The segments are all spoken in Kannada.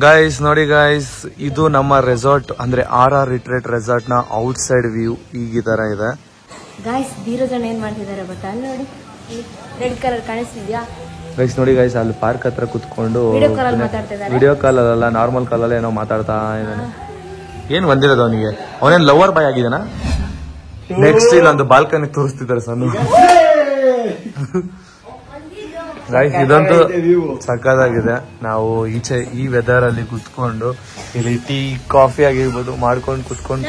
ಗೈಸ್ ನೋಡಿ ಗೈಸ್, ಇದು ನಮ್ಮ ರೆಸಾರ್ಟ್ ಅಂದ್ರೆ RR ರಿಟ್ರೀಟ್ ರೆಸಾರ್ಟ್ ನ ಔಟ್ ಸೈಡ್ ವ್ಯೂ ಈಗ ಈ ತರ ಇದೆ. ಗೈಸ್ ಧೀರಜಣ್ಣ ಏನ್ ಮಾಡ್ತಿದ್ದಾರೆ ಗೊತ್ತಾ? ಅಲ್ಲಿ ನೋಡಿ ರೆಡ್ ಕಲರ್ ಕಾಣಿಸ್ತಿದ್ಯಾ ಗೈಸ್? ನೋಡಿ ಗೈಸ್, ಅಲ್ಲಿ ಪಾರ್ಕ್ ಹತ್ರ ಕುತ್ಕೊಂಡು ವಿಡಿಯೋ ಕಾಲ್ ಅಲ್ಲ ನಾರ್ಮಲ್ ಕಾಲ್ ಅಲ್ಲ ಏನೋ ಮಾತಾಡ್ತಾ ಇದ್ದಾನೆ. ಏನ್ ಬಂದಿರೋದು ಅವನಿಗೆ? ಅವನೇನ್ ಲವರ್ ಬಾಯ್ ಆಗಿದಾನ? ನೆಕ್ಸ್ಟ್ ಇಲ್ಲೊಂದು ಬಾಲ್ಕನಿ ತೋರಿಸ್ತಿದ್ದಾರೆ ಸಣ್ಣ. ಗೈಸ್ ಇದಂತೂ ಸಕ್ಕದಾಗಿದೆ. ನಾವು ಈಚೆ ಈ ವೆದರ್ ಅಲ್ಲಿ ಕುತ್ಕೊಂಡು ಇಲ್ಲಿ ಟೀ ಕಾಫಿ ಆಗಿರ್ಬೋದು ಮಾಡ್ಕೊಂಡು ಕುತ್ಕೊಂಡು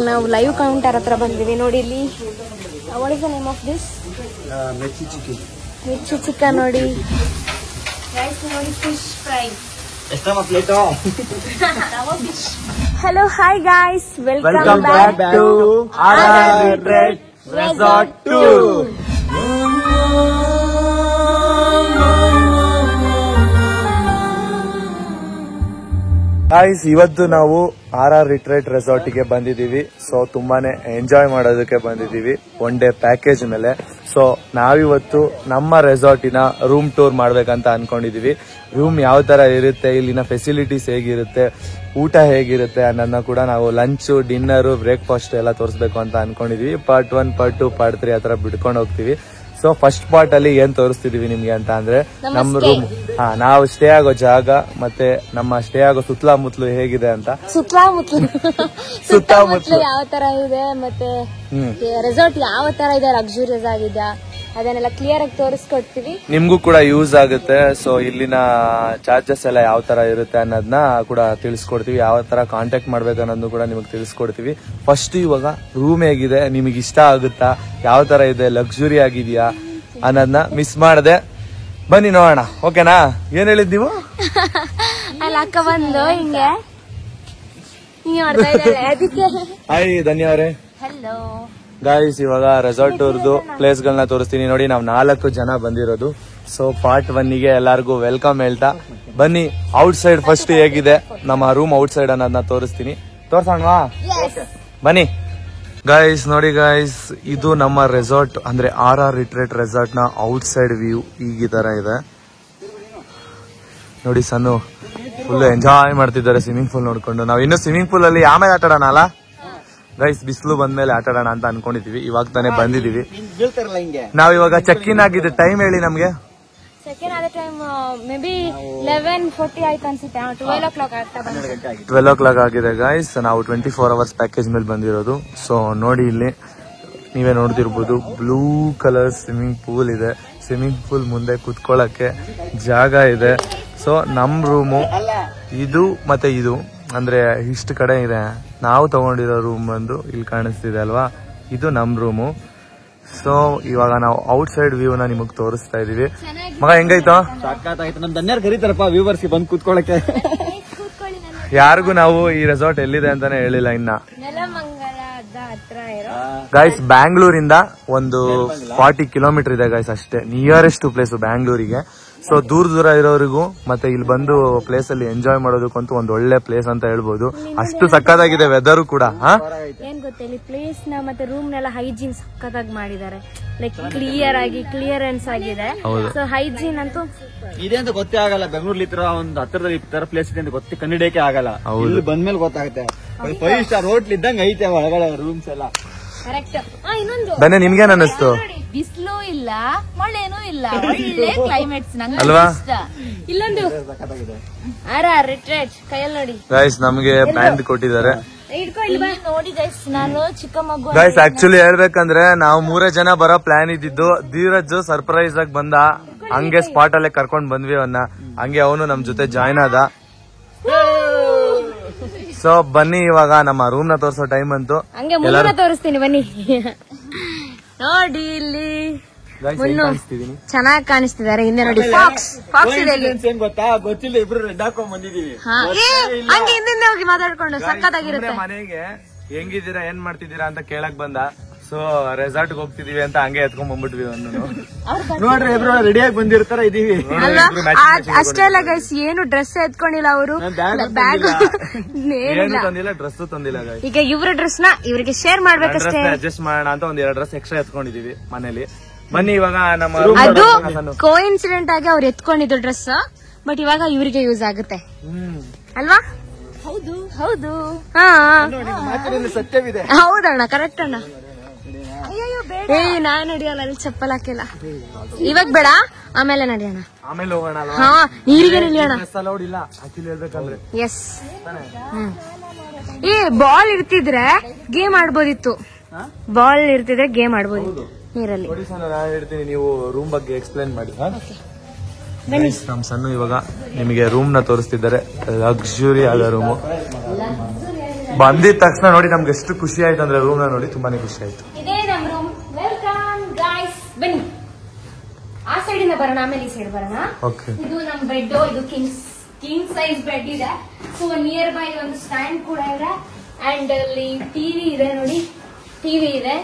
ನಾವು ಲೈವ್ ಕೌಂಟರ್ ಹತ್ರ ಬಂದಿವಿ. ನೋಡಿ ಇಲ್ಲಿ what is the name of this? Mirchi chicken ನೋಡಿ. ರೈಸ್ ನೋಡಿ, fish fry. Hello, hi guys, welcome back to RR Ritreat Resort 2. Guys ಇವತ್ತು ನಾವು RR ರಿಟ್ರೀಟ್ ರೆಸಾರ್ಟ್ ಗೆ ಬಂದಿದೀವಿ. ಸೊ ತುಂಬಾನೇ ಎಂಜಾಯ್ ಮಾಡೋದಕ್ಕೆ ಬಂದಿದೀವಿ ಒನ್ ಡೇ ಪ್ಯಾಕೇಜ್ ಮೇಲೆ. ಸೊ ನಾವಿವತ್ತು ನಮ್ಮ ರೆಸಾರ್ಟಿನ ರೂಮ್ ಟೂರ್ ಮಾಡ್ಬೇಕಂತ ಅನ್ಕೊಂಡಿದೀವಿ. ರೂಮ್ ಯಾವ ತರ ಇರುತ್ತೆ, ಇಲ್ಲಿನ ಫೆಸಿಲಿಟೀಸ್ ಹೇಗಿರುತ್ತೆ, ಊಟ ಹೇಗಿರುತ್ತೆ ಅನ್ನೋದನ್ನ ಕೂಡ ನಾವು ಲಂಚ್, ಡಿನ್ನರ್, ಬ್ರೇಕ್ಫಾಸ್ಟ್ ಎಲ್ಲ ತೋರಿಸ್ಬೇಕು ಅಂತ ಅನ್ಕೊಂಡಿದೀವಿ. ಪಾರ್ಟ್ 1, ಪಾರ್ಟ್ 2, ಪಾರ್ಟ್ 3 ಆ ತರ ಬಿಡ್ಕೊಂಡು ಹೋಗ್ತೀವಿ. ಸೊ ಫಸ್ಟ್ ಪಾರ್ಟ್ ಅಲ್ಲಿ ಏನ್ ತೋರಿಸ್ತಿದೀವಿ ನಿಮ್ಗೆ ಅಂತ ಅಂದ್ರೆ ನಮ್ಮ ರೂಮ್, ನಾವು ಸ್ಟೇ ಆಗೋ ಜಾಗ ಮತ್ತೆ ನಮ್ಮ ಸ್ಟೇ ಆಗೋ ಸುತ್ತಮುತ್ತಲು ಹೇಗಿದೆ ಅಂತ. ಸುತ್ತಮುತ್ತಲು ಯಾವ ತರ ಇದೆ ಮತ್ತೆ ರೆಸಾರ್ಟ್ ಯಾವ ತರ ಇದೆ, ಲಕ್ಸುರಿಯಸ್ ಆಗಿದೆ, ಅದನ್ನೆಲ್ಲ ಕ್ಲಿಯರ್ ಆಗಿ ತೋರಿಸ್ಕೊಡ್ತೀವಿ. ನಿಮ್ಗೂ ಕೂಡ ಯೂಸ್ ಆಗುತ್ತೆ. ಸೊ ಇಲ್ಲಿನ ಚಾರ್ಜಸ್ ಎಲ್ಲ ಯಾವ ತರ ಇರುತ್ತೆ ಅನ್ನೋದನ್ನ ಕೂಡ ತಿಳಿಸ್ಕೊಡ್ತೀವಿ. ಯಾವ ತರ ಕಾಂಟ್ಯಾಕ್ಟ್ ಮಾಡ್ಬೇಕು ಅನ್ನೋದನ್ನು ಕೂಡ ನಿಮಗೆ ತಿಳಿಸ್ಕೊಡ್ತೀವಿ. ಫಸ್ಟ್ ಇವಾಗ ರೂಮ್ ಹೇಗಿದೆ, ನಿಮಗೆ ಇಷ್ಟ ಆಗುತ್ತಾ, ಯಾವ ತರ ಇದೆ, ಲಕ್ಸುರಿ ಆಗಿದ್ಯಾ ಅನ್ನೋದನ್ನ ಮಿಸ್ ಮಾಡದೆ ಬನ್ನಿ ನೋಡೋಣ. ಓಕೆನಾ? ಏನ್ ಹೇಳಿದ್ ನೀವು? ಅಲ್ಲಿ ಅಕ್ಕ ಬಂದು ಹಿಂಗೆ ಮಾಡ್ತಾ ಇದ್ದಾರೆ. ಅದಕ್ಕೆ ಹಾಯ್ ಧನ್ಯ ಅವರೇ. ಹಲೋ ಗೈಸ್, ಇವಾಗ ರೆಸಾರ್ಟ್ ಅವ್ರದ್ದು ಪ್ಲೇಸ್ ಗಳನ್ನ ತೋರಿಸ್ತೀನಿ. ನೋಡಿ, ನಾವು 4 ಜನ ಬಂದಿರೋದು. ಸೊ ಪಾರ್ಟ್ 1 ಗೆ ಎಲ್ಲಾರ್ಗು ವೆಲ್ಕಮ್ ಹೇಳ್ತಾ ಬನ್ನಿ. ಔಟ್ ಸೈಡ್ ಫಸ್ಟ್ ಹೇಗಿದೆ, ನಮ್ಮ ರೂಮ್ ಔಟ್ ಸೈಡ್ ಅನ್ನೋದನ್ನ ತೋರಿಸ್ತೀನಿ. ತೋರ್ಸೋಣವಾ? ಬನ್ನಿ ಗೈಸ್. ನೋಡಿ ಗೈಸ್, ಇದು ನಮ್ಮ ರೆಸಾರ್ಟ್ ಅಂದ್ರೆ RR ರಿಟ್ರೀಟ್ ರೆಸಾರ್ಟ್ ನ ಔಟ್ ಸೈಡ್ ವ್ಯೂ ಈಗ ಈ ತರ ಇದೆ. ನೋಡಿ, ಸಣ್ಣ ಫುಲ್ ಎಂಜಾಯ್ ಮಾಡ್ತಿದ್ದಾರೆ ಸ್ವಿಮ್ಮಿಂಗ್ ಪೂಲ್ ನೋಡ್ಕೊಂಡು. ನಾವ್ ಇನ್ನು ಸ್ವಿಮ್ಮಿಂಗ್ ಪೂಲ್ ಅಲ್ಲಿ ಆಮೇಲೆ ಆಟ ಆಡೋಣ ಅಲ್ಲ ಗೈಸ್? ಬಿಸಿಲು ಬಂದ್ಮೇಲೆ ಆಟ ಆಡೋಣ ಅಂತ ಅನ್ಕೊಂಡಿದೀವಿ. ಇವಾಗ ತಾನೇ ಬಂದಿದೀವಿ. ನಾವ್ ಇವಾಗ ಚೆಕ್ ಇನ್ ಆಗಿದೆ. ಟೈಮ್ ಹೇಳಿ ನಮ್ಗೆ. ಸೆಕೆಂಡ್ ಆದ ಟೈಮ್ ಮೇ ಬಿ 11:40 ಆಯ್ತು ಅನ್ಸುತ್ತೆ. 12 o'clock ಆಗ್ತಾ ಬಂದಿದೆ. 12 o'clock ಆಗಿದೆ ಗೈಸ್. ನಾವು 24 hours ಪ್ಯಾಕೇಜ್ ಮೇಲೆ ಬಂದಿರೋದು. ಸೊ ನೋಡಿ, ಇಲ್ಲಿ ನೀವೇ ನೋಡ್ತಿರ್ಬೋದು, ಬ್ಲೂ ಕಲರ್ ಸ್ವಿಮ್ಮಿಂಗ್ ಪೂಲ್ ಇದೆ. ಸ್ವಿಮ್ಮಿಂಗ್ ಪೂಲ್ ಮುಂದೆ ಕುತ್ಕೊಳ್ಳಕ್ಕೆ ಜಾಗ ಇದೆ. ಸೊ ನಮ್ ರೂಮು ಇದು ಮತ್ತೆ ಇದು ಅಂದ್ರೆ ಇಷ್ಟು ಕಡೆ ಇದೆ. ನಾವು ತಗೊಂಡಿರೋ ರೂಮ್ ಬಂದು ಇಲ್ಲಿ ಕಾಣಿಸ್ತಿದೆ ಅಲ್ವಾ, ಇದು ನಮ್ ರೂಮು. ಸೊ ಇವಾಗ ನಾವು ಔಟ್ ಸೈಡ್ ವ್ಯೂ ನ ನಿಮಗ್ ತೋರಿಸ್ತಾ ಇದೀವಿ. ಮಗ ಹೆಂಗಾಯ್ತು? ಸಾಕಾಯ್ತು. ನಮ್ ಧನ್ಯರ್ ಕರೀತಾರಪ್ಪ ವ್ಯೂವರ್ಸ್ ಬಂದ್ ಕೂತ್ಕೊಳ್ಳಕ್ಕೆ. ಯಾರಿಗೂ ನಾವು ಈ ರೆಸಾರ್ಟ್ ಎಲ್ಲಿದೆ ಅಂತಾನೆ ಹೇಳಿಲ್ಲ ಇನ್ನ. ಗೈಸ್, ಬ್ಯಾಂಗ್ಳೂರಿಂದ ಒಂದು 40 ಕಿಲೋಮೀಟರ್ ಇದೆ ಗೈಸ್, ಅಷ್ಟೇ ನಿಯರೆಸ್ಟ್ ಪ್ಲೇಸ್ ಬ್ಯಾಂಗ್ಳೂರಿಗೆ. ಸೊ ದೂರ ಇರೋರಿಗೂ ಮತ್ತೆ ಇಲ್ಲಿ ಬಂದು ಪ್ಲೇಸ್ ಅಲ್ಲಿ ಎಂಜಾಯ್ ಮಾಡೋದಕ್ಕಂತೂ ಒಂದು ಒಳ್ಳೆ ಪ್ಲೇಸ್ ಅಂತ ಹೇಳ್ಬೋದು. ಅಷ್ಟು ಸಕ್ಕತ್ತಾಗಿದೆ ವೆದರ್ ಕೂಡ. ಏನ್ ಗೊತ್ತಾ, ಇಲ್ಲಿ ಪ್ಲೇಸ್ ನ ಮತ್ತೆ ರೂಮ್ ನೆಲ್ಲ ಹೈಜೀನ್ ಸಕ್ಕತ್ತಾಗಿ ಮಾಡಿದ್ದಾರೆ. ಲೈಕ್ ಕ್ಲಿಯರ್ ಆಗಿ ಕ್ಲಿಯರೆನ್ಸ್ ಆಗಿದೆ. ಸೊ ಹೈಜೀನ್ ಅಂತೂ ಇದೆ ಅಂತ ಗೊತ್ತೇ ಆಗಲ್ಲ. ಬೆಂಗಳೂರಲ್ಲಿ ಇತರ ಒಂದು ಹತ್ತಿರದಲ್ಲಿ ಈ ತರ ಪ್ಲೇಸ್ ಇದೆ ಅಂತ ಗೊತ್ತೇ ಕಂಡಿಡಿಯಕ್ಕೆ ಆಗಲ್ಲ. ಇಲ್ಲಿ ಬಂದ್ಮೇಲೆ ಗೊತ್ತಾಗುತ್ತೆ. 5 star ಹೋಟ್ಲ್ ಇದ್ದಂಗೆ ಐತೆ ಒಳಗಡೆ ರೂಮ್ಸ್ ಎಲ್ಲ. ಕರೆಕ್ಟ್. ಇನ್ನೊಂದು ಬನ್ನಿ, ನಿಮ್ಗೇನ್ ಅನ್ನಿಸ್ತು? ಬಿಸಿಲು ಇಲ್ಲ, ಮಳೆನೂ ಇಲ್ಲ, ಒಳ್ಳೆ ಕ್ಲೈಮೇಟ್ಸ್ ಅಲ್ವಾ? ಇಲ್ಲೊಂದು RR ರಿಟ್ರೀಟ್ ಕೈಯಲ್ಲಿ ನೋಡಿ ಗೈಸ್, ನಮ್ಗೆ ಬ್ಯಾಂಡ್ ಕೊಟ್ಟಿದ್ದಾರೆ. ನೋಡಿ ಗೈಸ್, ನಾನು ಚಿಕ್ಕ ಮಗು. ಗೈಸ್, ಆಕ್ಚುಲಿ ಹೇಳ್ಬೇಕಂದ್ರೆ ನಾವು 3 ಜನ ಬರೋ ಪ್ಲಾನ್ ಇದ್ದಿದ್ದು. ಧೀರಜ್ ಸರ್ಪ್ರೈಸ್ ಆಗಿ ಬಂದ, ಹಂಗೆ ಸ್ಪಾಟ್ ಅಲ್ಲೇ ಕರ್ಕೊಂಡ್ ಬಂದ್ವಿ ಅವನ್ನ. ಹಂಗೆ ಅವನು ನಮ್ ಜೊತೆ ಜಾಯ್ನ್ ಆದ. ಸೊ ಬನ್ನಿ, ಇವಾಗ ನಮ್ಮ ರೂಮ್ ನ ತೋರಿಸೋ ಟೈಮ್ ಅಂತೂ. ಹಂಗೆ ಮುಂದೆ ತೋರಿಸ್ತೀನಿ ಬನ್ನಿ. ನೋಡಿ ಇಲ್ಲಿ ಚೆನ್ನಾಗಿ ಕಾಣಿಸ್ತಿದ್ದಾರೆ. ಹಿಂದೆ ನೋಡಿ ಫಾಕ್ಸ್ ಇದೆ ಇಲ್ಲಿ. ಏನ್ ಗೊತ್ತಾ, ಗೊತ್ತಿಲ್ಲ, ಇಬ್ರು ರೆಡ್ ಹಾಕೊಂಡ್ ಬಂದಿದೀವಿ. ಹಂಗೆ ಹಿಂದಿಂದ ಹೋಗಿ ಮಾತಾಡ್ಕೊಂಡು ಸಕ್ಕತ್ತಾಗಿರುತ್ತೆ. ಮನೆಗೆ ಹೆಂಗಿದ್ದೀರಾ, ಏನ್ ಮಾಡ್ತಿದ್ದೀರಾ ಅಂತ ಕೇಳಕ್ ಬಂದ. ಸೊ ರೆಸಾರ್ಟ್ ಹೋಗ್ತಿದೀವಿ ಅಂತ ಹಂಗೆ ಎತ್ಕೊಂಡ್ ಬಂದ್ಬಿಟ್ವಿ. ನೋಡ್ರಿ, ಇಬ್ರು ರೆಡಿಯಾಗಿ ಬಂದಿರ್ತಾರ ಇದೀವಿ. ಅಷ್ಟೇ ಅಲ್ಲ ಗೈಸ್, ಏನು ಡ್ರೆಸ್ ಎತ್ಕೊಂಡಿಲ್ಲ ಅವರು. ಬ್ಯಾಗ್ ತಂದಿಲ್ಲ, ಡ್ರೆಸ್ ತಂದಿಲ್ಲ ಗೈಸ್. ಈಗ ಇವ್ರ ಡ್ರೆಸ್ ನ ಇವ್ರಿಗೆ ಶೇರ್ ಮಾಡ್ಬೇಕಷ್ಟೇ. ಅಡ್ಜಸ್ಟ್ ಮಾಡೋಣ ಅಂತ ಒಂದ್ 2 ಡ್ರೆಸ್ ಎಕ್ಸ್ಟ್ರಾ ಎತ್ಕೊಂಡಿದೀವಿ ಮನೇಲಿ. ಬನ್ನಿ ಇವಾಗ ನಮ್ಮ ಅದು ಕೋಇನ್ಸಿಡೆಂಟ್ ಆಗಿ ಅವ್ರು ಎತ್ಕೊಂಡಿದ್ದು ಡ್ರೆಸ್. ಬಟ್ ಇವಾಗ ಇವರಿಗೆ ಯೂಸ್ ಆಗುತ್ತೆ ಅಲ್ವಾ? ಹೌದು. ಹೌದು. ಹಾ ಸತ್ಯವಿದೆ. ಹೌದಣ್ಣ, ಕರೆಕ್ಟ್ ಅಣ್ಣ. ನಾನ್ ನಡಿಯಲ್ಲ, ಅಲ್ಲಿ ಚಪ್ಪಲ್ ಹಾಕಿಲ್ಲ. ಇವಾಗ ಬೇಡ, ಆಮೇಲೆ ನಡಿಯೋಣ. ಆಮೇಲೆ ಹೋಗೋಣ. ಹಾ, ನೀರಿಗೆ ನಿಲ್ಲಿಯೋಣ. ಎಸ್. ಬಾಲ್ ಇರ್ತಿದ್ರೆ ಗೇಮ್ ಆಡ್ಬೋದಿತ್ತು. ಬಾಲ್ ಇರ್ತಿದ್ರೆ ಗೇಮ್ ಆಡ್ಬೋದಿತ್ತು ನೀರಲ್ಲಿ. ನಾನು ಹೇಳ್ತೀನಿ, ನೀವು ರೂಮ್ ಬಗ್ಗೆ ಎಕ್ಸ್ಪ್ಲೈನ್ ಮಾಡಿ. ನಮ್ ಸಣ್ಣ ಇವಾಗ ನಿಮಗೆ ರೂಮ್ ನ ತೋರಿಸ್ತಿದ್ದಾರೆ. ಲಕ್ಸುರಿ ಆದ ರೂಮು. ಬಂದಿದ ತಕ್ಷಣ ನೋಡಿ ನಮ್ಗೆ ಎಷ್ಟು ಖುಷಿ ಆಯ್ತು ಅಂದ್ರೆ ರೂಮ್ ನ ನೋಡಿ ತುಂಬಾನೇ ಖುಷಿ ಆಯ್ತು. ಇದೇ ನಮ್ ರೂಮ್. ವೆಲ್ಕಮ್ ಗೈಸ್, ಬನ್ನಿ. ಆ ಸೈಡ್ ಇಂದ ಬರೋಣ, ಆಮೇಲೆ ಈ ಸೈಡ್ ಬರೋಣ. ಇದು ನಮ್ ಬೆಡ್. ಇದು ಕಿಂಗ್ ಸೈಜ್ ಬೆಡ್ ಇದೆ. ಸೊ ನಿಯರ್ ಬೈ ಒಂದು ಸ್ಟ್ಯಾಂಡ್ ಕೂಡ ಇದೆ. ಅಂಡ್ ಅಲ್ಲಿ ಟಿವಿ ಇದೆ ನೋಡಿ, ಟಿವಿ ಇದೆ.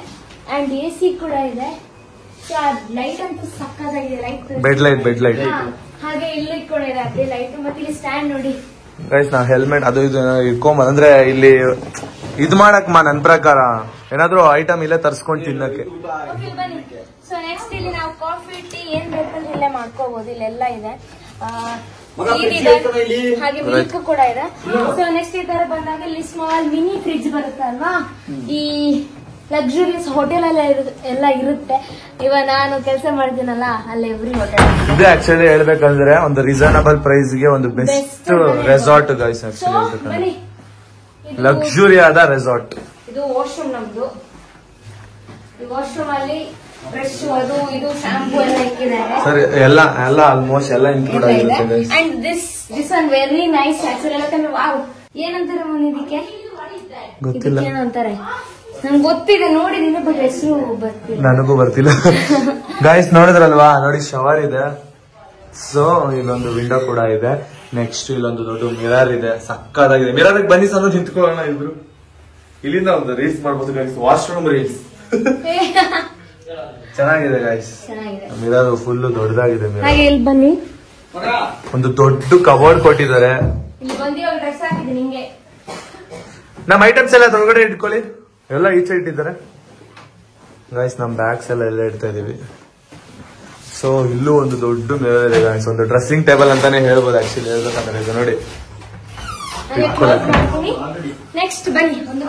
ಅಂಡ್ AC ಕೂಡ ಇದೆ. ಲೈಟ್ ಅಂತೂ ಸಕ್ಕತ್ತಾಗಿದೆ. ಲೈಟ್ ಬೆಡ್ ಲೈಟ್ ಹಾಗೆ ಇಲ್ಲಿ ಕೂಡ ಇದೆ ಅದೇ ಲೈಟ್. ಮತ್ತೆ ಇಲ್ಲಿ ಸ್ಟ್ಯಾಂಡ್ ನೋಡಿ ಗೈಸ್. ನಾವು ಹೆಲ್ಮೆಟ್ ಅದು ಇದು ಇಟ್ಕೊಂಬ ಅಂದ್ರೆ ಇಲ್ಲಿ ಇದ್ ಮಾಡಕ್ ನನ್ ಪ್ರಕಾರ ಏನಾದ್ರು ಐಟಮ್ ಇಲ್ಲೇ ತರ್ಸ್ಕೊಂಡ್ ತಿನ್ನಕ್ಕೆ. ಬನ್ನಿ. ಸೊ ನೆಕ್ಸ್ಟ್ ಇಲ್ಲಿ ನಾವು ಕಾಫಿ ಟೀ ಏನ್ ಬೇಕಂದ್ರೆ ಇಲ್ಲೇ ಮಾಡ್ಕೋಬಹುದು. ಇಲ್ಲೆಲ್ಲ ಇದೆ. ಹಾಗೆ ಮಿಲ್ಕ್ ಕೂಡ ಇದೆ. ಸೊ ನೆಕ್ಸ್ಟ್ ಈ ತರ ಬಂದಾಗ ಇಲ್ಲಿ ಸ್ಮಾಲ್ ಮಿನಿ ಫ್ರಿಡ್ಜ್ ಬರುತ್ತೆ ಅಲ್ವಾ. ಈ ಲಕ್ಸುರಿಯಸ್ ಹೋಟೆಲ್ ಎಲ್ಲ ಇರುತ್ತೆ. ಇವಾಗ ನಾನು ಕೆಲಸ ಮಾಡ್ತೀನಲ್ಲ, ಅಲ್ಲಿ ಎವ್ರಿ ಹೋಟೆಲ್ ಇದೆ. ಆಕ್ಚುಲಿ ಹೇಳ್ಬೇಕಂದ್ರೆ ಒಂದು ರೀಸನಬಲ್ ಪ್ರೈಸ್ ಗೆ ಒಂದು best resort guys. Actually luxury ಆದ ರೆಸಾರ್ಟ್. ಇದು ವಾಶ್ರೂಮ್ ನಮ್ದು. ಈ ವಾಶ್ರೂಮ್ ಅಲ್ಲಿ ಬ್ರಷ್ ಅದು ಇದು ಶಾಂಪೂ ಎಲ್ಲ ಇಕ್ಕಿದ್ದಾರೆ. ಸರಿ, ಎಲ್ಲ ಆಲ್ಮೋಸ್ಟ್ ಎಲ್ಲ ಇನ್ಕ್ಲೂಡ್ ಆಗಿರುತ್ತೆ. And this one very nice actually. ಯಾಕಂದ್ರೆ ವಾವ್, ಏನಂತಾರೆ ಇದಕ್ಕೆ? ಗೊತ್ತಿಲ್ಲ, ಏನಂತಾರೆ ನಂಗೆ ಗೊತ್ತಿದೆ, ನೋಡಿದೀನಿ ಬಟ್ ಹೆಸರು ಬರ್ತಿಲ್ಲ. ನನಗೂ ಬರ್ತಿಲ್ಲ. ಗೈಸ್ ನೋಡಿದ್ರಲ್ವಾ, ನೋಡಿ ಶವರ್ ಇದೆ. ಸೊ ಇಲ್ಲೊಂದು ವಿಂಡೋ ಕೂಡ ಇದೆ. ನೆಕ್ಸ್ಟ್ ಇಲ್ಲೊಂದು ದೊಡ್ಡ ಮಿರರ್ ಇದೆ. ಸಕ್ಕದಾಗಿದೆ. ಮಿರರ್ ಬನ್ನಿ ಸಣ್ಣ ನಿಂತ್ಕೊಳ್ಳೋಣ ಇಬ್ರು. ಇಲ್ಲಿಂದ ಒಂದು ರೀಲ್ಸ್ ಮಾಡ್ಬೋದು ಗೈಸ್. ವಾಶ್ರೂಮ್ ರೀಲ್ಸ್ ಚೆನ್ನಾಗಿದೆ ಗೈಸ್. ಮಿರರ್ ಫುಲ್ ದೊಡ್ಡದಾಗಿದೆ. ಹಾಗೆ ಇಲ್ಲಿ ಬನ್ನಿ, ಒಂದು ದೊಡ್ಡ ಕಬೋರ್ಡ್ ಕೊಟ್ಟಿದ್ದಾರೆ. ಇಲ್ಲಿ ಬಂದು ಡ್ರೆಸ್ ಹಾಕಿದ್ದೀನಿ ನಿಂಗೆ. ನಮ್ಮ ಐಟಮ್ಸ್ ಎಲ್ಲ ಹೊರಗಡೆ ಇಟ್ಕೊಳ್ಳಿ. ಎಲ್ಲ ಈಚೆ ಇಟ್ಟಿದ್ದಾರೆ ಗೈಸ್. ನಮ್ ಬ್ಯಾಗ್ಸ್ ಎಲ್ಲ ಇಡ್ತಾ ಇದೀವಿ. ಸೊ ಇಲ್ಲೂ ಒಂದು ದೊಡ್ಡ ಮಿರರ್ ಇದೆ ಗೈಸ್. ಒಂದು ಡ್ರೆಸ್ಸಿಂಗ್ ಟೇಬಲ್ ಅಂತಾನೆ ಹೇಳ್ಬೋದು ಆಕ್ಚುಲಿ ಹೇಳ್ಬೇಕಂದ್ರೆ. ಇದು ನೋಡಿ. ನೆಕ್ಸ್ಟ್ ಬನ್ನಿ, ಒಂದು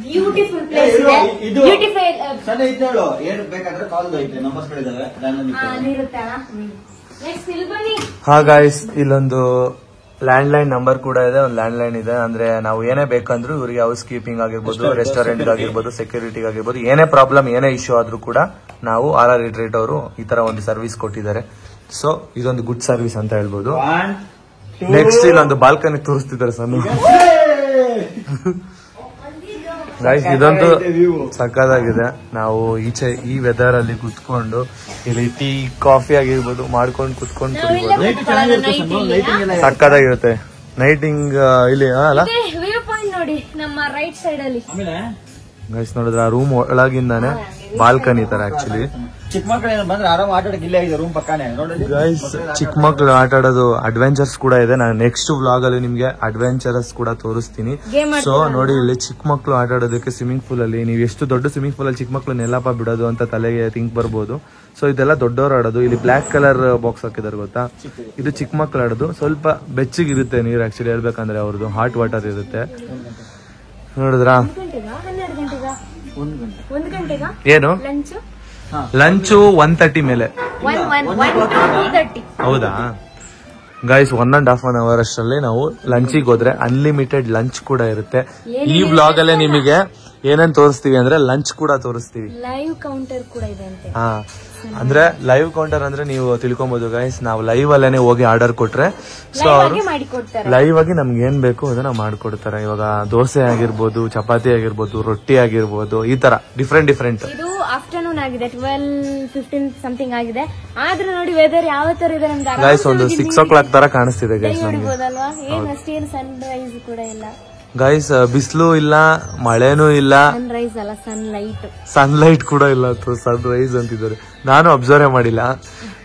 ಬ್ಯೂಟಿಫುಲ್ ಪ್ಲೇಸ್ ಇದೆ. ಬ್ಯೂಟಿಫುಲ್ ಏನು ಬೇಕಾದ್ರೆ ಕಾಲ್ ಐತೆ, ನಂಬರ್ಸ್ ಇರುತ್ತೆ. ನೆಕ್ಸ್ಟ್ ಇಲ್ಲಿ ಬನ್ನಿ. ಹಾ ಗೈಸ್, ಇಲ್ಲೊಂದು ಲ್ಯಾಂಡ್ ಲೈನ್ ನಂಬರ್ ಕೂಡ ಇದೆ. ಒಂದು ಲ್ಯಾಂಡ್ ಲೈನ್ ಇದೆ. ಅಂದ್ರೆ ನಾವು ಏನೇ ಬೇಕಂದ್ರೂ ಇವರಿಗೆ ಹೌಸ್ ಕೀಪಿಂಗ್ ಆಗಿರ್ಬೋದು, ರೆಸ್ಟೋರೆಂಟ್ ಆಗಿರ್ಬೋದು, ಸೆಕ್ಯೂರಿಟಿ ಆಗಿರ್ಬೋದು, ಏನೇ ಪ್ರಾಬ್ಲಮ್ ಏನೇ ಇಶ್ಯೂ ಆದ್ರೂ ಕೂಡ ನಾವು RR ರಿಟ್ರೀಟ್ ಅವರು ಈ ತರ ಒಂದು ಸರ್ವಿಸ್ ಕೊಟ್ಟಿದ್ದಾರೆ. ಸೊ ಇದೊಂದು ಗುಡ್ ಸರ್ವಿಸ್ ಅಂತ ಹೇಳ್ಬೋದು. ನೆಕ್ಸ್ಟ್ ಇಲ್ಲೊಂದು ಬಾಲ್ಕನಿ ತೋರಿಸ್ತಿದ್ದಾರೆ ಸಣ್ಣ ಗೈಸ್. ಇದಂತೂ ಸಕ್ಕದಾಗಿದೆ. ನಾವು ಈಚೆ ಈ ವೆದರ್ ಅಲ್ಲಿ ಕುತ್ಕೊಂಡು ಇಲ್ಲಿ ಟೀ ಕಾಫಿ ಆಗಿರ್ಬೋದು ಮಾಡ್ಕೊಂಡು ಕುತ್ಕೊಂಡು ಕುಡಿಬಹುದು. ಸಕ್ಕದಾಗಿರುತ್ತೆ. ನೈಟಿಂಗ್ ಇಲ್ಲಿ ಅಲ್ಲ ವ್ಯೂ ಪಾಯಿಂಟ್ ನೋಡಿ ನಮ್ಮ ರೈಟ್ ಸೈಡ್ ಅಲ್ಲಿ. ಗೈಸ್ ನೋಡಿದ್ರೆ ಆ ರೂಮ್ ಒಳಗಿಂದಾನೆ ಬಾಲ್ಕನಿ ತರ ಆಕ್ಚುಲಿ. ಚಿಕ್ಕ ಮಕ್ಕಳು ಬಂದ್ರೆ ಆರಾಮ್ ಆಟ ಆಡಕ್ಕೆ ಇಲ್ಲೇ ಇದೆ ರೂಮ್ ಪಕ್ಕಾನೆ. ಗೈಸ್ ಚಿಕ್ಕ ಮಕ್ಳು ಆಟ ಆಡೋದು ಅಡ್ವೆಂಚರ್ಸ್ ಕೂಡ ಇದೆ. ನಾನು ನೆಕ್ಸ್ಟ್ ವ್ಲಾಗ್ ಅಲ್ಲಿ ನಿಮ್ಗೆ ಅಡ್ವೆಂಚರಸ್ ಕೂಡ ತೋರಿಸ್ತೀನಿ. ಸೊ ನೋಡಿ, ಇಲ್ಲಿ ಚಿಕ್ಕ ಮಕ್ಳು ಆಟ ಆಡೋದಕ್ಕೆ ಸ್ವಿಮ್ಮಿಂಗ್ ಪೂಲ್ ಅಲ್ಲಿ, ನೀವು ಎಷ್ಟು ದೊಡ್ಡ ಸ್ವಿಮ್ಮಿಂಗ್ ಪೂಲ್ ಅಲ್ಲಿ ಚಿಕ್ಕ ಮಕ್ಳು ನೆಲಪ ಬಿಡೋದು ಅಂತ ತಲೆಗೆ ಥಿಂಕ್ ಬರ್ಬೋದು. ಸೊ ಇದೆಲ್ಲ ದೊಡ್ಡವರು ಆಡೋದು. ಇಲ್ಲಿ ಬ್ಲಾಕ್ ಕಲರ್ ಬಾಕ್ಸ್ ಹಾಕಿದಾರೆ ಗೊತ್ತಾ, ಇದು ಚಿಕ್ಕ ಮಕ್ಳು ಆಡೋದು. ಸ್ವಲ್ಪ ಬೆಚ್ಚಗಿರುತ್ತೆ ನೀರು ಆಕ್ಚುಲಿ ಹೇಳ್ಬೇಕಂದ್ರೆ. ಅವ್ರದ್ದು ಹಾಟ್ ವಾಟರ್ ಇರುತ್ತೆ. ನೋಡಿದ್ರಾ? ಏನು ಲಂಚು 1:30 ಮೇಲೆ. ಹೌದಾ ಗೈಸ್? 1.5 hour ಅಷ್ಟರಲ್ಲಿ ನಾವು ಲಂಚಿಗೆ ಹೋದ್ರೆ ಅನ್ಲಿಮಿಟೆಡ್ ಲಂಚ್ ಕೂಡ ಇರುತ್ತೆ. ಈ ವ್ಲಾಗ್ ಅಲ್ಲೇ ನಿಮಗೆ ಏನೇನ್ ತೋರಿಸ್ತೀವಿ ಅಂದ್ರೆ ಲಂಚ್ ಕೂಡ ತೋರಿಸ್ತೀವಿ. ಲೈವ್ ಕೌಂಟರ್ ಕೂಡ ಇದೆ ಅಂತೆ. ಹಾ, ಅಂದ್ರೆ ಲೈವ್ ಕೌಂಟರ್ ಅಂದ್ರೆ ನೀವು ತಿಳ್ಕೊಬಹುದು ಗೈಸ್. ನಾವು ಲೈವ್ ಅಲ್ಲೇನೆ ಹೋಗಿ ಆರ್ಡರ್ ಕೊಟ್ರೆ ಸೊ ಅವರು ಲೈವ್ ಆಗಿ ನಮ್ಗೆ ಏನ್ ಬೇಕು ಅದನ್ನ ಮಾಡ್ಕೊಡ್ತಾರೆ. ಇವಾಗ ದೋಸೆ ಆಗಿರ್ಬೋದು, ಚಪಾತಿ ಆಗಿರ್ಬೋದು, ರೊಟ್ಟಿ ಆಗಿರ್ಬೋದು, ಈ ತರ ಡಿಫ್ರೆಂಟ್. ಇದು ಆಫ್ಟರ್ನೂನ್ ಆಗಿದೆ, 12:15 ಸಮಥಿಂಗ್ ಆಗಿದೆ. ಆದ್ರೆ ನೋಡಿ ವೆದರ್ ಯಾವ ತರ ಇದೆ ನಮ್ಗೆ. ಗೈಸ್ ಒಂದು 6 o'clock ತರ ಕಾಣಿಸ್ತಿದೆ ಗೈಸ್ ನಮ್ಗೆ. ಏನ್ ಅಷ್ಟೇನು ಸನ್ ರೈಸ್ ಕೂಡ ಇಲ್ಲ ಗೈಸ್. ಬಿಸಿಲು ಇಲ್ಲ, ಮಳೆನೂ ಇಲ್ಲ, ಸನ್ ರೈಸ್ ಅಲ್ಲ ಸನ್ಲೈಟ್ ಕೂಡ ಇಲ್ಲ. ಸನ್ ರೈಸ್ ಅಂತಿದ್ದಾರೆ. ನಾನು ಅಬ್ಸರ್ವ್ ಮಾಡಿಲ್ಲ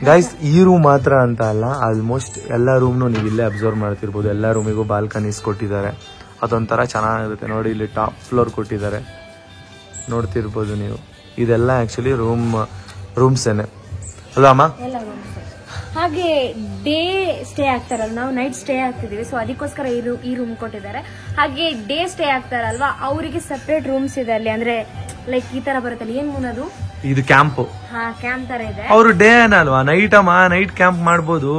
ಗೈಸ್. ಈ ರೂಮ್ ಮಾತ್ರ ಅಂತ ಅಲ್ಲ, ಆಲ್ಮೋಸ್ಟ್ ಎಲ್ಲಾ ರೂಮ್ನು ನೀವು ಇಲ್ಲೇ ಅಬ್ಸರ್ವ್ ಮಾಡ್ತಿರ್ಬೋದು. ಎಲ್ಲಾ ರೂಮಿಗೂ ಬಾಲ್ಕನೀಸ್ ಕೊಟ್ಟಿದ್ದಾರೆ. ಅದೊಂಥರ ಚೆನ್ನಾಗಿರುತ್ತೆ ನೋಡಿ. ಇಲ್ಲಿ ಟಾಪ್ ಫ್ಲೋರ್ ಕೊಟ್ಟಿದ್ದಾರೆ, ನೋಡ್ತಿರ್ಬೋದು ನೀವು. ಇದೆಲ್ಲ ಆಕ್ಚುಲಿ ರೂಮ್ಸ್ ಏನೆ ಅಲ್ಲ ಅಮ್ಮ? ಹಾಗೆ ಡೇ ಸ್ಟೇ ಆಗ್ತಾರಲ್ಲ, ನಾವು ನೈಟ್ ಸ್ಟೇ ಆಗ್ತಿದೀವಿ, ಸೊ ಅದಕ್ಕೋಸ್ಕರ ಈ ರೂಮ್ ಕೊಟ್ಟಿದ್ದಾರೆ. ಹಾಗೆ ಡೇ ಸ್ಟೇ ಆಗ್ತಾರಲ್ವಾ, ಅವರಿಗೆ ಸಪರೇಟ್ ರೂಮ್ಸ್ ಇದೆ ಅಲ್ಲಿ. ಅಂದ್ರೆ ಲೈಕ್ ಈ ತರ ಬರುತ್ತಲ್ಲ, ಏನ್ ಮುನ್ನದು ಇದು ಕ್ಯಾಂಪ್. ಹಾ, ಕ್ಯಾಂಪ್ ತರ ಇದೆ. ಅವರು ಡೇ ಏನಲ್ವಾ, ನೈಟ್ ನೈಟ್ ಕ್ಯಾಂಪ್ ಮಾಡ್ಬೋದು.